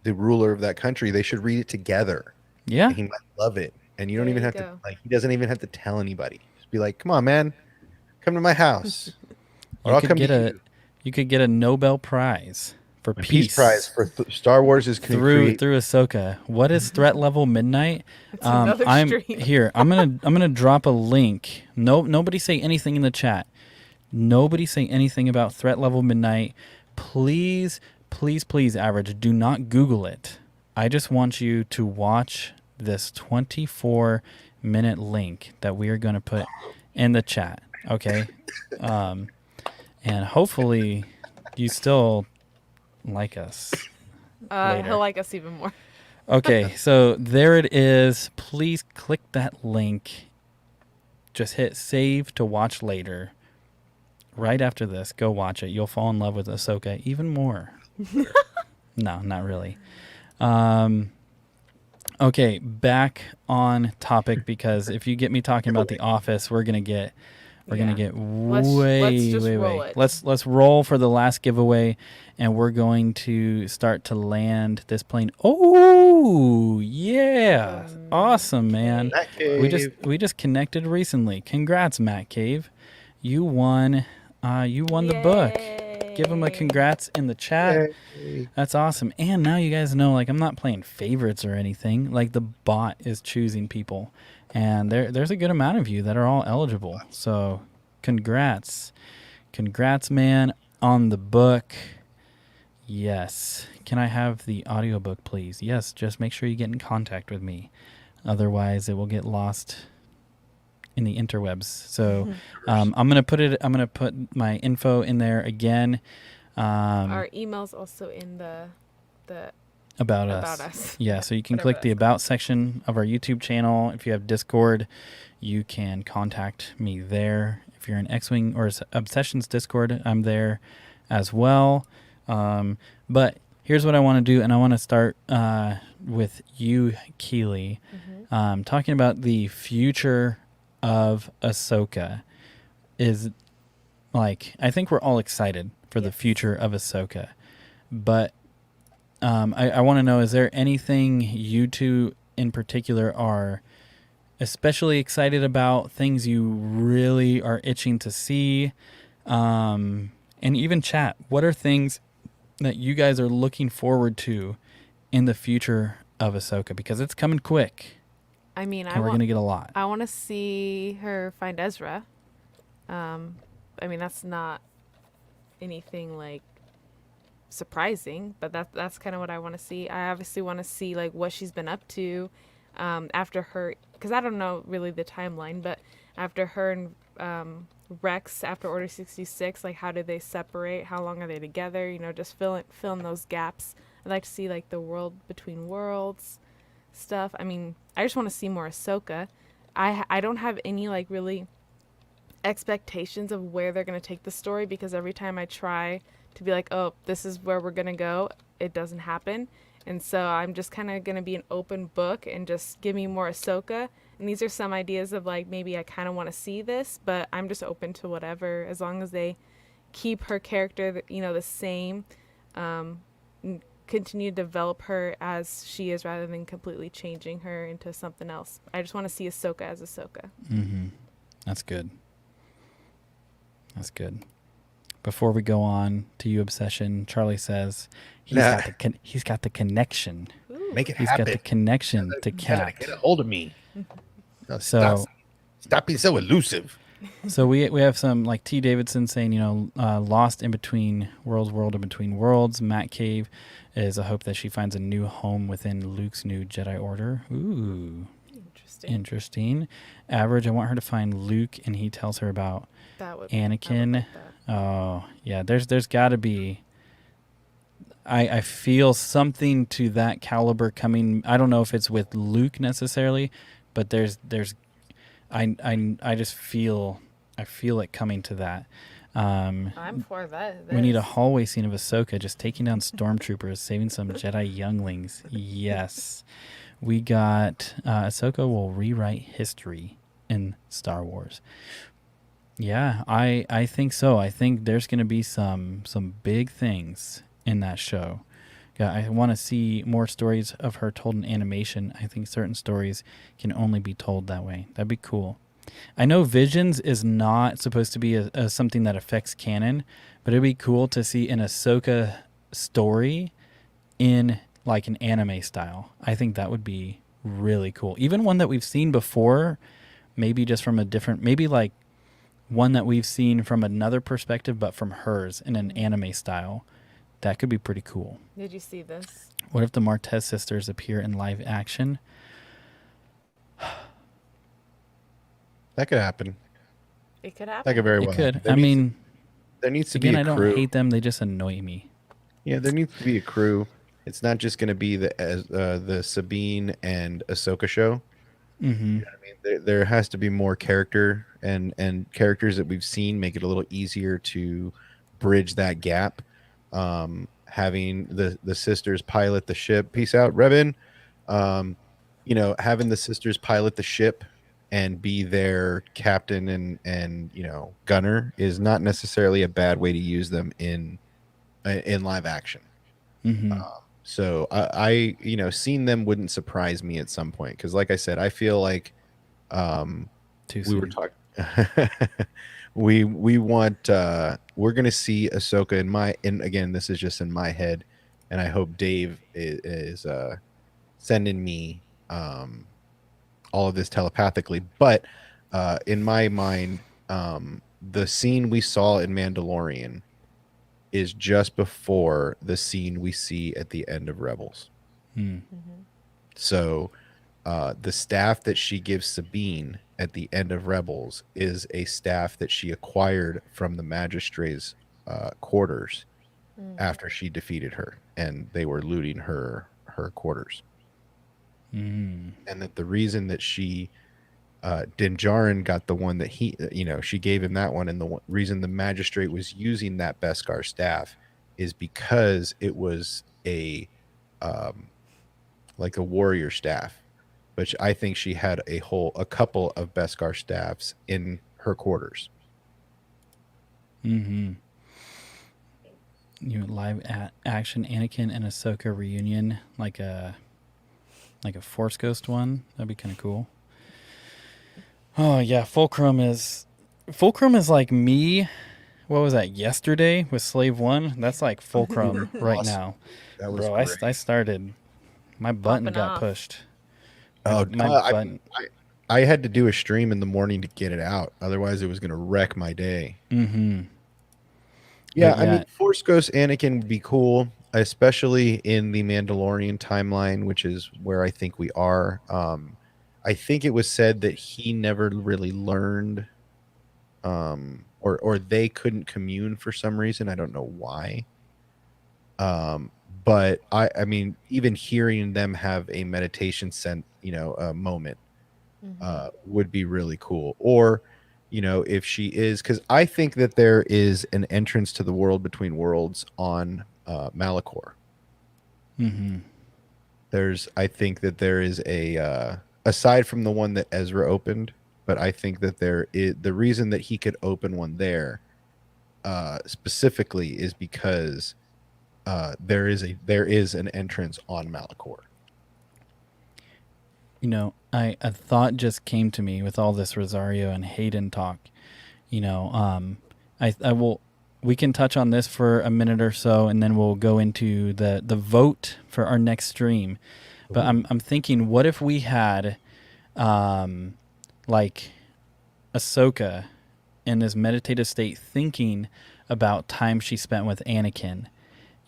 ruler of that country. They should read it together. Yeah. And he might love it, and you don't There even you have to go. like. He doesn't even have to tell anybody. Just be like, "Come on, man, come to my house." Or You I'll could come get to a you could get a Nobel Prize for you. peace. Peace Prize for Star Wars is through Ahsoka. What is threat level midnight? It's another I'm stream. here. I'm gonna drop a link. Nobody say anything in the chat. Nobody say anything about threat level midnight. Please, average. Do not Google it. I just want you to watch this 24-minute link that we are gonna put in the chat. Okay, and hopefully you still like us. later. He'll like us even more. Okay, so there it is. Please click that link. Just hit save to watch later. Right after this, go watch it. You'll fall in love with Ahsoka even more. No, not really. Okay, back on topic, because if you get me talking about The Office, we're gonna get Let's way just roll it. Let's roll for the last giveaway, and we're going to start to land this plane. Oh yeah, awesome, man. Matt Cave. We just connected recently. Congrats, Matt Cave. You won the book. Give him a Yay. congrats in the chat. Yay. That's awesome. And now you guys know, like, I'm not playing favorites or anything. Like, the bot is choosing people. And there's a good amount of you that are all eligible. So, congrats. Congrats, man, on the book. Yes. Can I have the audiobook, please? Yes, just make sure you get in contact with me. Otherwise, it will get lost in the interwebs. So I'm gonna put my info in there again. Our email's also in the About About us. Us. Yeah, so you can Whatever click the that's About section of our YouTube channel. If you have Discord, you can contact me there. If you're in X-Wing or Obsessions Discord, I'm there as well. But here's what I want to do, and I want to start with you, Keely, talking about the future of Ahsoka. Is like, I think we're all excited for the Yes. future of Ahsoka, but I want to know, is there anything you two in particular are especially excited about, things you really are itching to see? And even chat, what are things that you guys are looking forward to in the future of Ahsoka? Because it's coming quick, I mean, and we're going to get a lot. I want to see her find Ezra. I mean, that's not anything like surprising, but that's kind of what I want to see. I obviously want to see like what she's been up to after her, because I don't know really the timeline, but after her and Rex, after Order 66, like how did they separate? How long are they together? You know, just fill in those gaps. I'd like to see like the world between worlds stuff. I mean, I just want to see more Ahsoka. I don't have any like really expectations of where they're going to take the story, because every time I try to be like, oh, this is where we're going to go, it doesn't happen. And so I'm just kind of going to be an open book and just give me more Ahsoka. And these are some ideas of like, maybe I kind of want to see this, but I'm just open to whatever, as long as they keep her character, the same, continue to develop her as she is rather than completely changing her into something else. I just want to see Ahsoka as Ahsoka. That's good. That's good. Before we go on to You Obsession, Charlie says he's got the connection. Ooh. Make it He's happen. got the connection to Cat. Get a hold of me. No, So stop being so elusive. So we have some like T. Davidson saying, lost in between worlds, world in between worlds. Matt Cave is a hope that she finds a new home within Luke's new Jedi Order. Ooh, interesting. Average, I want her to find Luke, and he tells her about Anakin. Oh yeah, there's got to be. I feel something to that caliber coming. I don't know if it's with Luke necessarily, but there's I just feel it coming to that. I'm for that. We need a hallway scene of Ahsoka just taking down stormtroopers, saving some Jedi younglings. Yes, we got Ahsoka will rewrite history in Star Wars. Yeah, I think so. I think there's going to be some big things in that show. Yeah, I want to see more stories of her told in animation. I think certain stories can only be told that way. That'd be cool. I know Visions is not supposed to be a something that affects canon, but it'd be cool to see an Ahsoka story in like an anime style. I think that would be really cool. Even one that we've seen before, maybe just from a different, maybe like one that we've seen from another perspective, but from hers in an anime style. That could be pretty cool. Did you see this? What if the Martez sisters appear in live action? That could happen. It could happen. That could very well. It could. Happen. There needs to be a crew. I don't hate them. They just annoy me. Yeah, there needs to be a crew. It's not just going to be the Sabine and Ahsoka show. Mm-hmm. You know what I mean? There has to be more character and characters that we've seen make it a little easier to bridge that gap. Having the sisters pilot the ship. Peace out, Revan. Having the sisters pilot the ship and be their captain and gunner is not necessarily a bad way to use them in live action. Mm-hmm. So I seeing them wouldn't surprise me at some point, because like I said, I feel like we were talking we want we're gonna see Ahsoka and again, this is just in my head, and I hope Dave is sending me all of this telepathically, but in my mind, the scene we saw in Mandalorian is just before the scene we see at the end of Rebels. So the staff that she gives Sabine at the end of Rebels is a staff that she acquired from the Magistrate's quarters after she defeated her, and they were looting her quarters. And that the reason that she Din Djarin got the one that she gave him that one, and the reason the Magistrate was using that Beskar staff is because it was a like a warrior staff, but I think she had a couple of Beskar staffs in her quarters. Live action Anakin and Ahsoka reunion, like a Force Ghost one. That'd be kind of cool. Oh yeah, Fulcrum is like me. What was that, yesterday with Slave One? That's like Fulcrum right now. That was bro. great. I started. My button Popping got off. pushed. I had to do a stream in the morning to get it out. Otherwise, it was going to wreck my day. Mm-hmm. Yeah, But I mean, Force Ghost Anakin would be cool, especially in the Mandalorian timeline, which is where I think we are. I think it was said that he never really learned, or they couldn't commune for some reason. I don't know why. But I mean, even hearing them have a meditation moment, would be really cool. Or, if she is, because I think that there is an entrance to the world between worlds on Malachor. I think that there is a aside from the one that Ezra opened, but I think that there is the reason that he could open one there specifically is because there is an entrance on Malachor. You know, a thought just came to me with all this Rosario and Hayden talk. You know, I will. We can touch on this for a minute or so, and then we'll go into the vote for our next stream. But I'm thinking, what if we had, like, Ahsoka in this meditative state, thinking about time she spent with Anakin,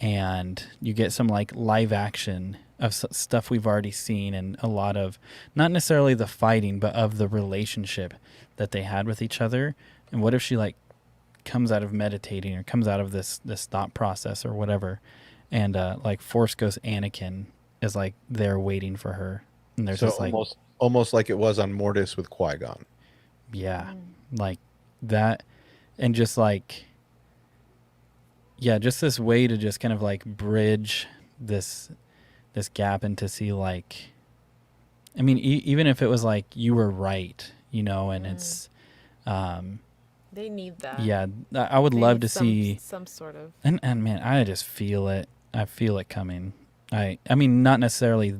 and you get some like live action of stuff we've already seen, and a lot of not necessarily the fighting, but of the relationship that they had with each other. And what if she like comes out of meditating or comes out of this thought process or whatever, and like Force Ghost Anakin is like there waiting for her, and there's So this like almost like it was on Mortis with Qui-Gon. yeah, like that, and just like yeah, just this way to just kind of like bridge this gap, and to see like, I mean, even if it was like you were right, you know, and it's They need that. yeah, I would They love need to see some sort of. and man, I just feel it. I feel it coming. I mean, not necessarily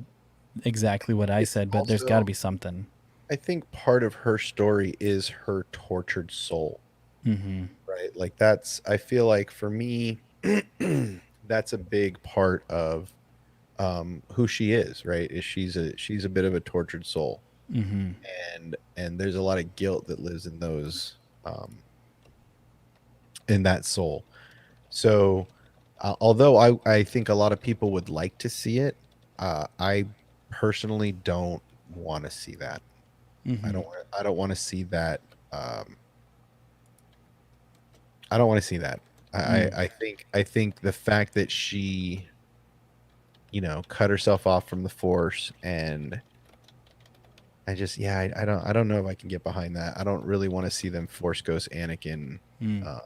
exactly what I said, but there's Also, got to be something. I think part of her story is her tortured soul, Mm-hmm. right? Like I feel like for me, that's a big part of who she is, right? Is she's a bit of a tortured soul, Mm-hmm. and there's a lot of guilt that lives in those in that soul. So, although I think a lot of people would like to see it, I personally don't want to see that. Mm-hmm. I don't want to see that. I don't want to see that. I think the fact that she, you know, cut herself off from the Force, and I don't know if I can get behind that. I don't really want to see them Force Ghost Anakin. Uh,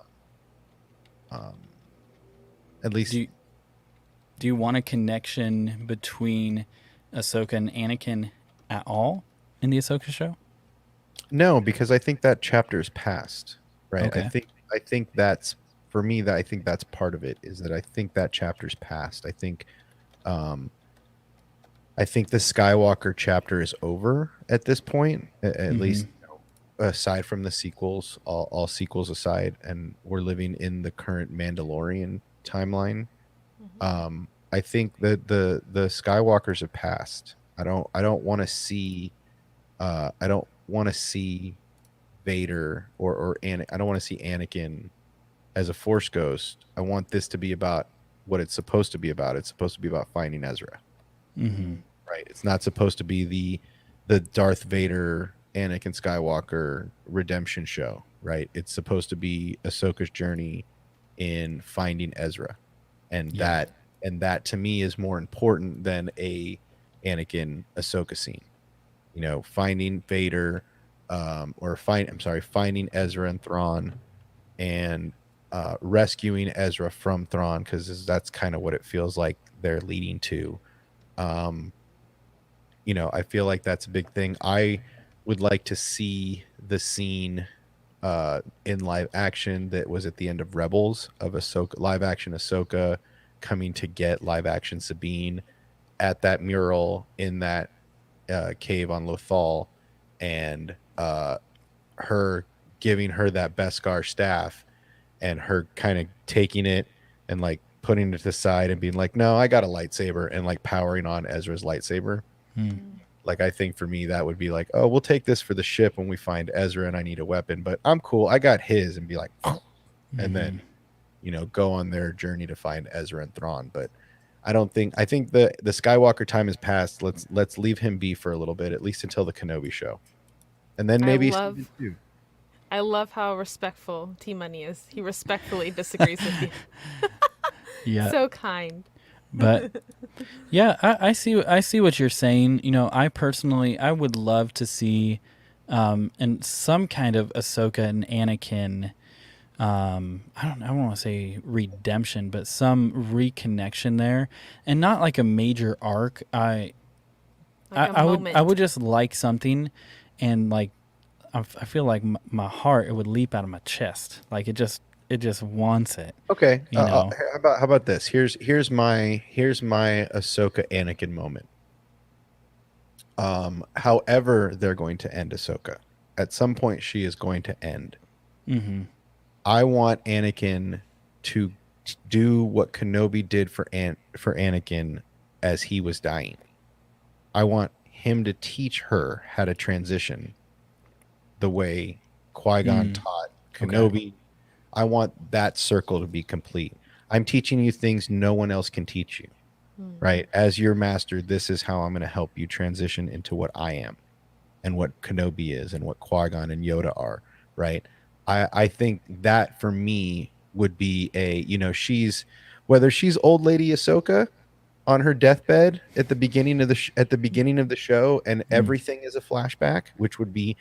at least Do you want a connection between Ahsoka and Anakin at all in the Ahsoka show? no, because I think that chapter is past, right? Okay. I think that's for me, that I think that's part of it, is that I think that chapter's past. I think the Skywalker chapter is over at this point, at least, you know, aside from the sequels, all sequels aside, and we're living in the current Mandalorian timeline. I think that the Skywalkers have passed. I don't want to see I don't want to see Vader I don't want to see Anakin as a Force ghost. I want this to be about what it's supposed to be about. It's supposed to be about finding Ezra. Mm-hmm. Right. It's not supposed to be the Darth Vader Anakin Skywalker redemption show, right? It's supposed to be Ahsoka's journey in finding Ezra. And Yeah. that to me is more important than a Anakin Ahsoka scene. You know, finding Vader, finding Ezra and Thrawn, and rescuing Ezra from Thrawn, because that's kind of what it feels like they're leading to. You know, I feel like that's a big thing. I would like to see the scene in live action that was at the end of Rebels, of Ahsoka, live action Ahsoka coming to get live action Sabine at that mural in that cave on Lothal, and her giving her that Beskar staff, and her kind of taking it and like putting it to the side and being like, no, I got a lightsaber, and like powering on Ezra's lightsaber. Like, I think for me, that would be like, oh, we'll take this for the ship when we find Ezra and I need a weapon, but I'm cool, I got his, and be like, and then, you know, go on their journey to find Ezra and Thrawn. But I think the Skywalker time has passed. Let's leave him be for a little bit, at least until the Kenobi show, and then maybe season 2. I love how respectful T Money is. He respectfully disagrees with you. Yeah. So kind. But yeah, I see what you're saying. You know, I personally, I would love to see and some kind of Ahsoka and Anakin, I don't want to say redemption, but some reconnection there, and not like a major arc. I would just like something, and like I feel like my heart, it would leap out of my chest. Like, it just, just wants it. Okay. You know. How about this? Here's my Ahsoka Anakin moment. However they're going to end Ahsoka, at some point she is going to end. Mm-hmm. I want Anakin to do what Kenobi did for Anakin as he was dying. I want him to teach her how to transition the way Qui-Gon taught Kenobi. Okay. I want that circle to be complete. I'm teaching you things no one else can teach you, right? As your master, this is how I'm going to help you transition into what I am and what Kenobi is and what Qui-Gon and Yoda are, right? I think that for me would be whether she's old lady Ahsoka on her deathbed at the beginning of the show and everything is a flashback, which would be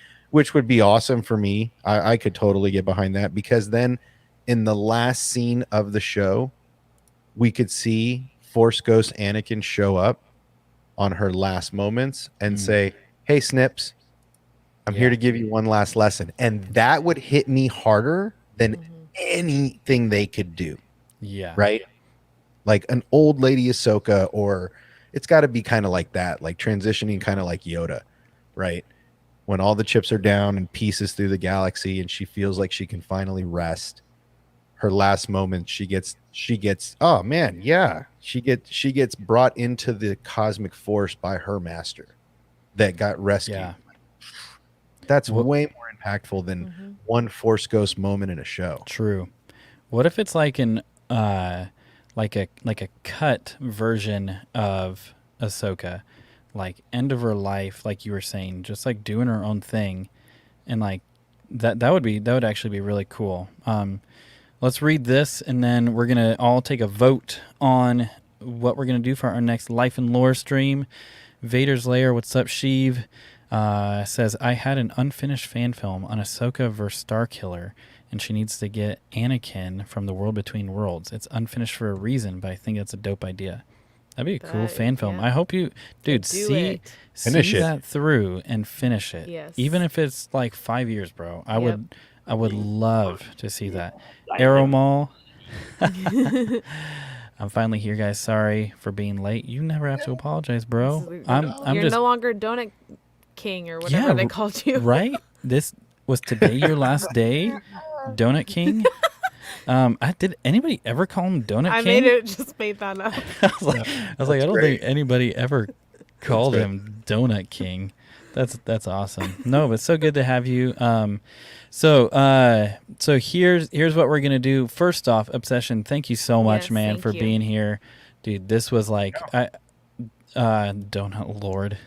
awesome for me. I could totally get behind that, because then in the last scene of the show, we could see Force Ghost Anakin show up on her last moments and say, "Hey, Snips, I'm here to give you one last lesson." And that would hit me harder than anything they could do. Yeah. Right? Like an old lady Ahsoka, or it's got to be kind of like that, like transitioning kind of like Yoda, right? When all the chips are down and pieces through the galaxy and she feels like she can finally rest. Her last moment, she gets oh man, yeah. She gets brought into the cosmic force by her master that got rescued. Yeah. That's way more impactful than one Force Ghost moment in a show. True. What if it's like an like a cut version of Ahsoka, like end of her life, like you were saying, just like doing her own thing, and like that would actually be really cool. Let's read this, and then we're gonna all take a vote on what we're gonna do for our next Life and Lore stream. Vader's Lair, what's up, Sheev? Says, I had an unfinished fan film on Ahsoka versus Starkiller, and she needs to get Anakin from the World Between Worlds. It's unfinished for a reason, but I think it's a dope idea. That'd be a cool fan film. I hope you, dude, see that through and finish it. Yes. Even if it's like 5 years, bro. I would love to see that. Arrow Mall. I'm finally here, guys. Sorry for being late. You never have to apologize, bro. You're just no longer Donut King or whatever they called you. Right? This was today your last day, Donut King? Did anybody ever call him Donut King? Just made that up. I was like, I don't think anybody ever called him Donut King. That's awesome. No, but it's so good to have you. So here's what we're gonna do. First off, Obsession, thank you so much, man, for being here, dude. This was like Donut Lord.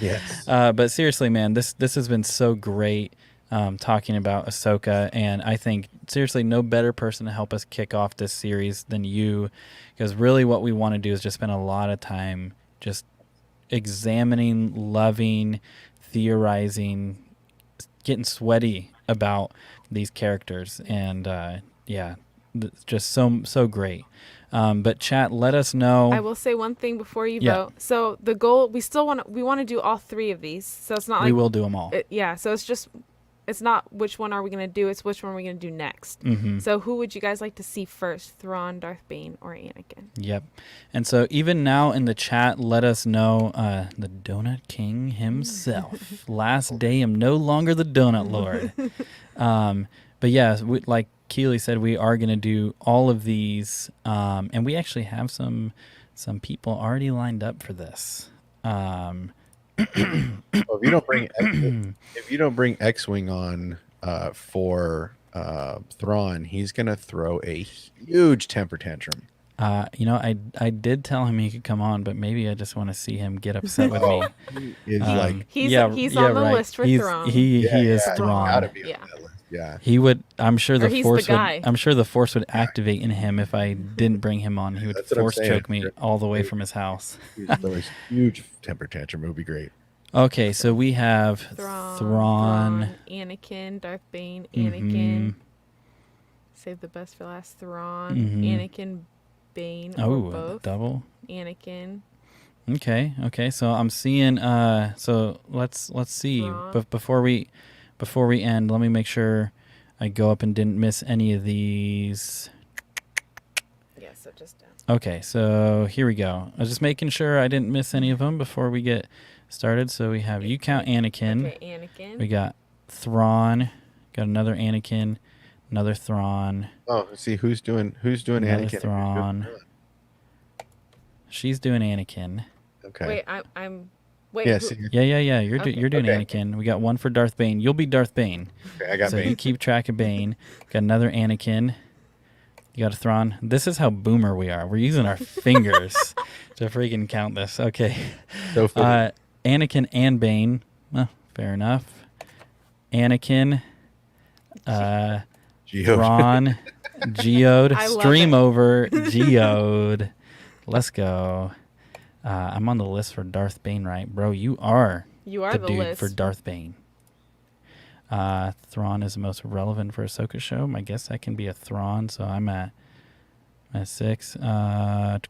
Yes. But seriously, man, this has been so great. Talking about Ahsoka, and I think seriously no better person to help us kick off this series than you, because really what we want to do is just spend a lot of time just examining, loving, theorizing, getting sweaty about these characters, and just so great. But chat, let us know. I will say one thing before you vote. So the goal, we want to do all three of these. So it's not like we will do them all. So it's not which one are we going to do, it's which one are we going to do next. So who would you guys like to see first? Thrawn, Darth Bane, or Anakin? Yep. And so even now in the chat, let us know the Donut King himself. Last day, I'm no longer the Donut Lord. But yeah, like Keely said, we are going to do all of these. And we actually have some people already lined up for this. Well, if you don't bring X-Wing on for Thrawn, he's gonna throw a huge temper tantrum. I did tell him he could come on, but maybe I just want to see him get upset with me. He's on the list for Thrawn. He is Thrawn. Gotta be on that list. Yeah. He would. I'm sure the Force would. guy. I'm sure the Force would activate in him if I didn't bring him on. He would Force choke me all the way from his house. Huge temper tantrum. It would be great. Okay, so we have Thrawn, Anakin, Darth Bane, Anakin. Save the best for last. Thrawn, Anakin, Bane, or both. Double. Anakin. Okay. So I'm seeing. So let's see. Thrawn. But before we end, let me make sure. I go up and didn't miss any of these. Yeah, so just down. Okay, so here we go. I was just making sure I didn't miss any of them before we get started. So we have you count Anakin. Okay, Anakin. We got Thrawn. Got another Anakin. Another Thrawn. Oh, see who's doing Another Anakin. Thrawn. She's doing Anakin. Okay. Wait, I'm. Wait. Yeah. who- See, Yeah. You're Okay. you're doing Okay. Anakin. We got one for Darth Bane. You'll be Darth Bane. okay, I got So you Bane. keep track of Bane. Got another Anakin. You got a Thrawn. This is how boomer we are. We're using our fingers to freaking count this. Okay. So funny. Anakin and Bane. Well, fair enough. Anakin. Geode. Thrawn. Geode. I love Stream it. over. Geode. Let's go. I'm on the list for Darth Bane, right? Bro, you are You are the the dude list. for Darth Bane. Thrawn is the most relevant for Ahsoka show. I guess I can be a Thrawn, so I'm at 6. And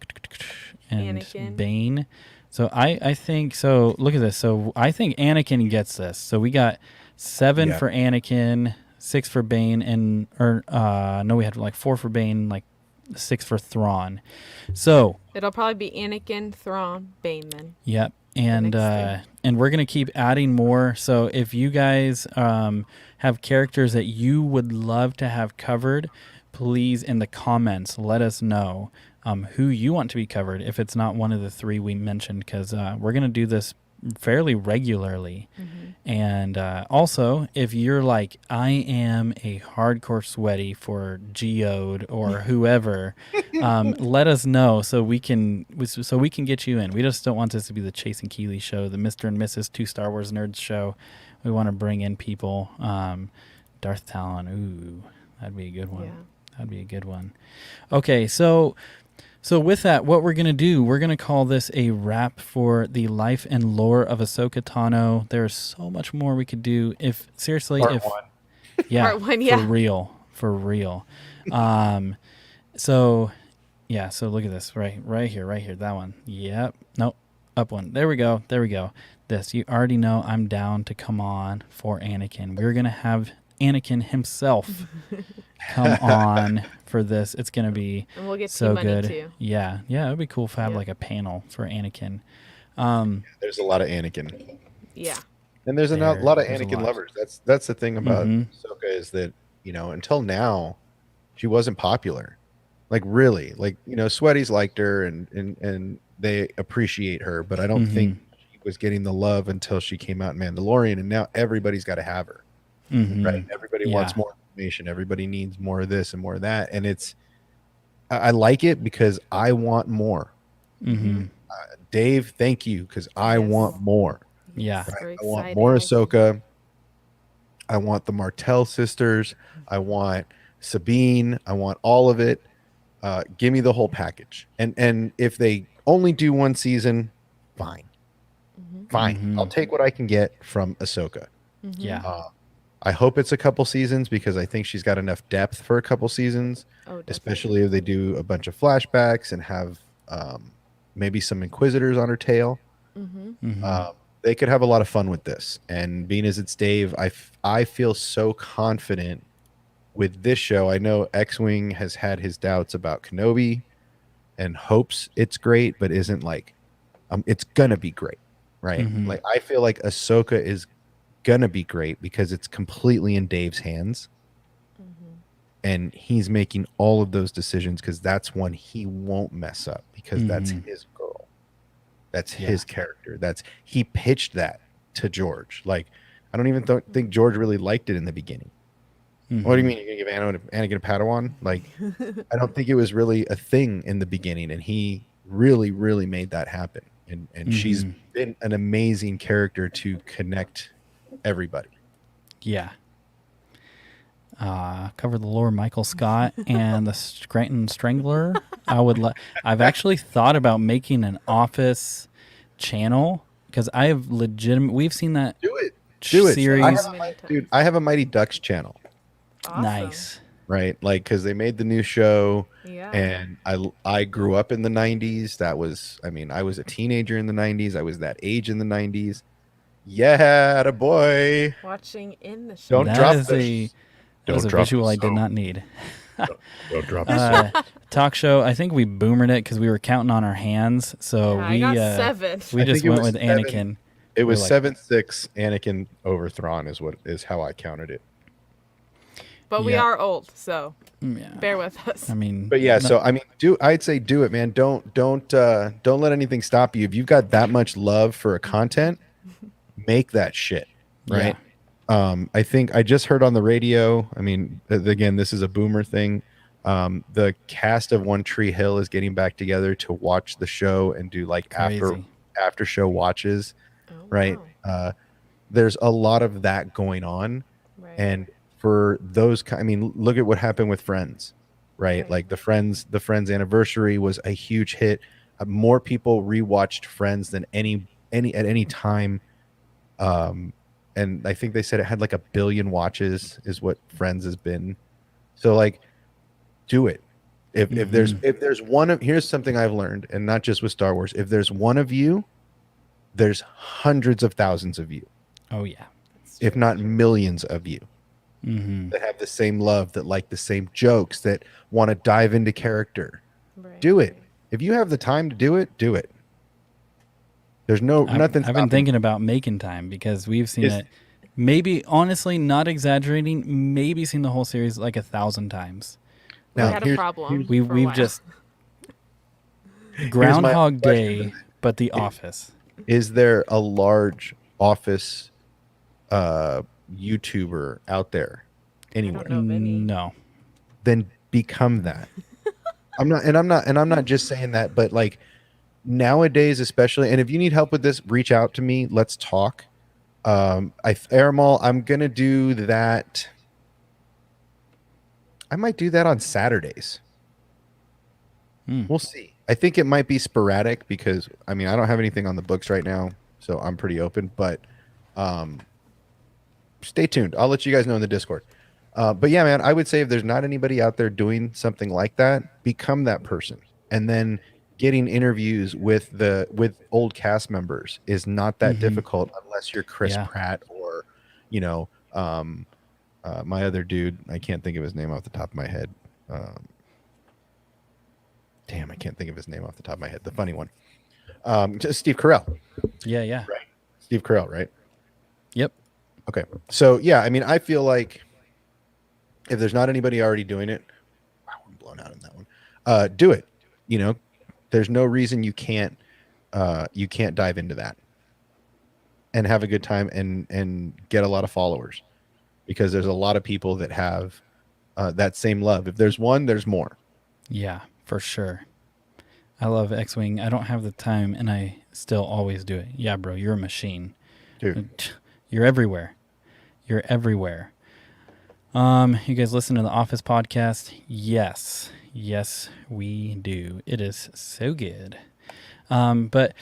Anakin. Bane. So I think so. Look at this. So I think Anakin gets this. So we got 7 Yeah. for Anakin, 6 for Bane, and no, we had like 4 for Bane, like 6 for Thrawn. So It'll probably be Anakin, Thrawn, Bane then. yep. And next and we're gonna keep adding more. So if you guys have characters that you would love to have covered, please in the comments let us know who you want to be covered. If it's not one of the 3 we mentioned, because we're gonna do this fairly regularly. And also, if you're like, I am a hardcore sweaty for Geode or whoever, let us know so we can get you in. We just don't want this to be the Chase and Keeley show, the Mr. and Mrs. 2 Star Wars Nerds show. We want to bring in people. Darth Talon, ooh, that'd be a good one. Yeah. That'd be a good one. Okay, so with that, what we're going to do, we're going to call this a wrap for the life and lore of Ahsoka Tano. There's so much more we could do. If seriously, Part if 1. yeah, Part 1, yeah. for real. So look at this right here, that one. Yep. Nope. Up one. There we go. This, you already know I'm down to come on for Anakin. We're going to have Anakin himself come on for this. It's going to be And we'll get so money good. too. Yeah, it would be cool if I have Yeah. like a panel for Anakin. There's a lot of Anakin, Yeah. and there's a There's lot of a Anakin lot. lovers. That's the thing about Mhm. Ahsoka is that until now, she wasn't popular. Like really, Sweaties liked her and they appreciate her, but I don't think she was getting the love until she came out in Mandalorian, and now everybody's got to have her. Right? Everybody wants Yeah. more information. Everybody needs more of this and more of that, and I like it because I want more. Dave, thank you, because I Yes. want more. Yeah. It's very I want exciting. more Ahsoka. I want the Martell sisters. I want Sabine. I want all of it. Give me the whole package. And if they only do one season, fine. Fine. I'll take what I can get from Ahsoka. Yeah. I hope it's a couple seasons because I think she's got enough depth for a couple seasons, Oh, definitely. especially if they do a bunch of flashbacks and have maybe some Inquisitors on her tail. They could have a lot of fun with this. And being as it's Dave, I feel so confident with this show. I know X-Wing has had his doubts about Kenobi and hopes it's great, but isn't like, it's going to be great, right? Like, I feel like Ahsoka is going to be great because it's completely in Dave's hands. And he's making all of those decisions because that's one he won't mess up because that's his girl. That's his character. He pitched that to George. Like, I don't even think George really liked it in the beginning. What do you mean you're gonna give Anakin a Padawan? Like, I don't think it was really a thing in the beginning, and he really, really made that happen. And she's been an amazing character to connect everybody. Yeah. Cover the lore, Michael Scott and the Scranton Strangler. I've actually thought about making an Office channel because I have we've seen that Do it. series. I have a Mighty Ducks channel, Awesome. Nice. right? Like, because they made the new show. Yeah. And I grew up in the 90s. I was a teenager in the 90s. I was that age in the 90s. Yeah, boy. Watching in the show. Don't drop That That was a drop visual the I did soap. not need. Don't drop the soap. Talk show. I think we boomered it because we were counting on our hands. So Yeah, we I got 7. we I just think it went was with 7. Anakin. It was We're like- 7-6. Anakin over Thrawn is how I counted it. But we Yeah. are old, so Yeah. bear with us. I mean, But yeah, no- so I mean, I'd say do it, man. Don't let anything stop you. If you've got that much love for a content, make that shit, right? I think I just heard on the radio. I mean, again, this is a boomer thing. The cast of One Tree Hill is getting back together to watch the show and do like Crazy. after show watches, Oh, right? wow. There's a lot of that going on, Right. and for those, I mean, look at what happened with Friends, right? Right. Like the Friends anniversary was a huge hit. More people rewatched Friends than any at any time. And I think they said it had like 1 billion watches is what Friends has been. So like, do it. If there's one of, here's something I've learned, and not just with Star Wars. If there's one of you, there's hundreds of thousands of you, oh yeah. if not millions of you, Mm-hmm. that have the same love, that like the same jokes, that want to dive into character. Right. Do it. If you have the time to do it, do it. There's nothing. I've been stopping thinking about making time because we've seen Is- it. Maybe, honestly, not exaggerating, maybe seen the whole series like 1,000 times. We Now, had a here's- problem. We for a we've while. just my Groundhog question. Day, but The Office. Is there a large office YouTuber out there anywhere? know of any. No. Then become that. I'm not just saying that, but like nowadays, especially, and if you need help with this, reach out to me. Let's talk. Airmal, I'm gonna do that. I might do that on Saturdays. We'll see. I think it might be sporadic because I mean I don't have anything on the books right now, so I'm pretty open. But stay tuned. I'll let you guys know in the Discord. But yeah, man, I would say if there's not anybody out there doing something like that, become that person. And then getting interviews with old cast members is not that difficult unless you're Chris Yeah. Pratt or, you know, my other dude. I can't think of his name off the top of my head. Damn, I can't think of his name off the top of my head. The funny one. Just Steve Carell. Yeah, yeah. Right. Steve Carell, right? Yep. Okay. So yeah, I mean, I feel like if there's not anybody already doing it, wow, I'm blown out on that one. Do it. You know, there's no reason you can't dive into that and have a good time and get a lot of followers, because there's a lot of people that have that same love. If there's one, there's more. Yeah, for sure. I love X-Wing. I don't have the time, and I still always do it. Yeah, bro, you're a machine. Dude, You're everywhere. You're everywhere. You guys listen to the Office podcast? Yes. Yes, we do. It is so good. But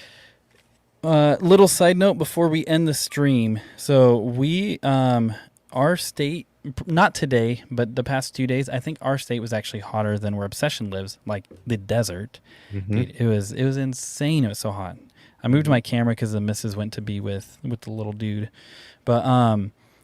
little side note before we end the stream. So we, our state, not today, but the past 2 days, I think our state was actually hotter than where Obsession lives, like the desert. Dude, it was insane. It was so hot. I moved my camera because the missus went to be with the little dude, but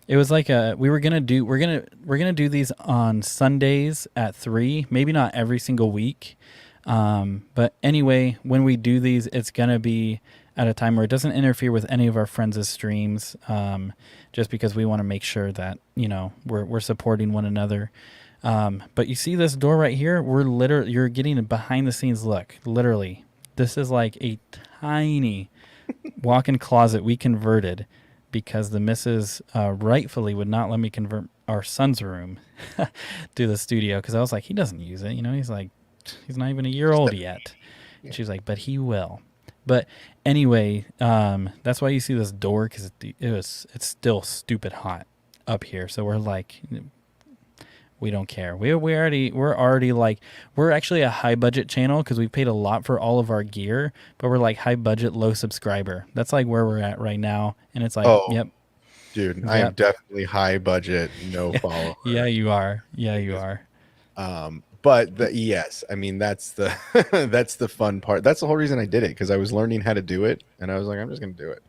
it was like we're gonna do these on Sundays at 3, maybe not every single week, but anyway, when we do these, it's gonna be at a time where it doesn't interfere with any of our friends' streams, just because we want to make sure that, you know, we're supporting one another. But you see this door right here? You're getting a behind the scenes look. Literally, this is like a tiny walk-in closet we converted because the missus rightfully would not let me convert our son's room to the studio, because I was like, he doesn't use it. You know, he's not even a year old yet. Yeah. She's like, but he will. But anyway, that's why you see this door, because it's still stupid hot up here. So we're like, we don't care. We're actually a high budget channel because we paid a lot for all of our gear, but we're like high budget, low subscriber. That's like where we're at right now. And it's like, yep. Dude, I am definitely high budget, no follower. Yeah, you are. Yeah, you are. But yes, I mean, that's the that's the fun part. That's the whole reason I did it, because I was learning how to do it, and I was like, I'm just gonna do it.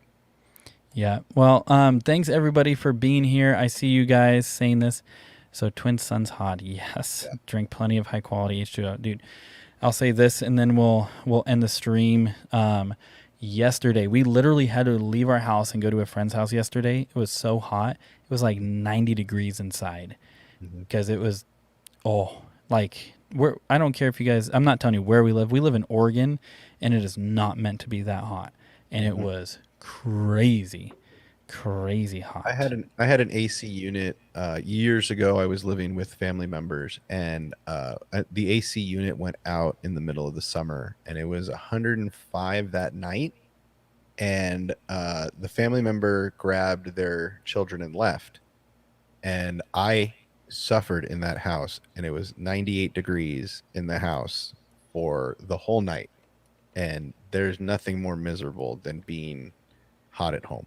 Yeah. Well, thanks everybody for being here. I see you guys saying this. So Twin Suns hot, yes. Drink plenty of high quality H2O, dude. I'll say this, and then we'll end the stream. Yesterday, we literally had to leave our house and go to a friend's house yesterday. It was so hot. It was like 90 degrees inside because it was, like I don't care if you guys, I'm not telling you where we live. We live in Oregon, and it is not meant to be that hot. And it was crazy hot. I had an AC unit years ago. I was living with family members, and the AC unit went out in the middle of the summer, and it was 105 that night. And the family member grabbed their children and left, and I suffered in that house, and it was 98 degrees in the house for the whole night. And there's nothing more miserable than being hot at home.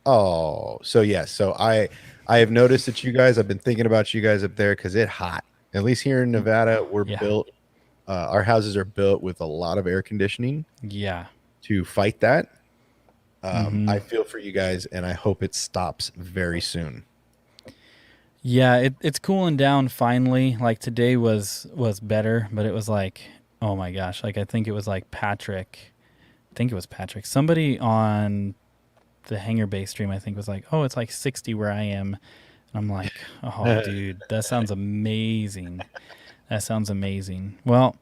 Oh, so yes. So I have noticed that you guys, I've been thinking about you guys up there because it's hot. At least here in Nevada, we're built, our houses are built with a lot of air conditioning. Yeah. To fight that. I feel for you guys, and I hope it stops very soon. Yeah, it's cooling down finally. Like today was better, but it was like, oh my gosh. Like I think it was like Patrick. Somebody on the Hangar Base stream, I think, was like, oh, it's like 60 where I am. And I'm like, oh, dude, that sounds amazing. Well,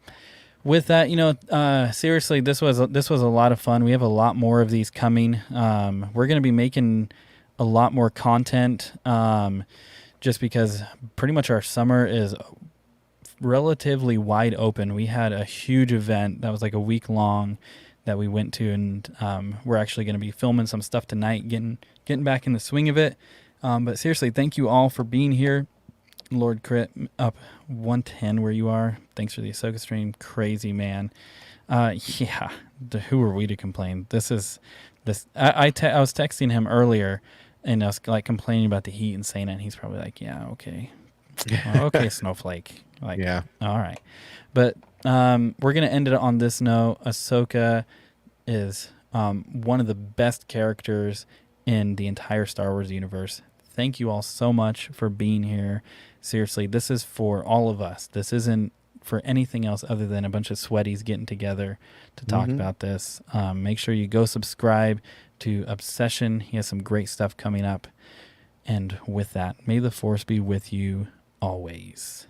with that, seriously, this was a lot of fun. We have a lot more of these coming. We're going to be making a lot more content just because pretty much our summer is relatively wide open. We had a huge event that was like a week long that we went to, and we're actually going to be filming some stuff tonight, getting back in the swing of it. But seriously, thank you all for being here. Lord Crit up 110 where you are. Thanks for the Ahsoka stream. Crazy, man. Who are we to complain? I was texting him earlier, and I was like complaining about the heat and saying it, and he's probably like, yeah, okay. Okay, Snowflake. Like, yeah. All right. But we're going to end it on this note. Ahsoka is one of the best characters in the entire Star Wars universe. Thank you all so much for being here. Seriously, this is for all of us. This isn't for anything else other than a bunch of sweaties getting together to talk about this. Make sure you go subscribe to Obsession. He has some great stuff coming up. And with that, may the Force be with you always.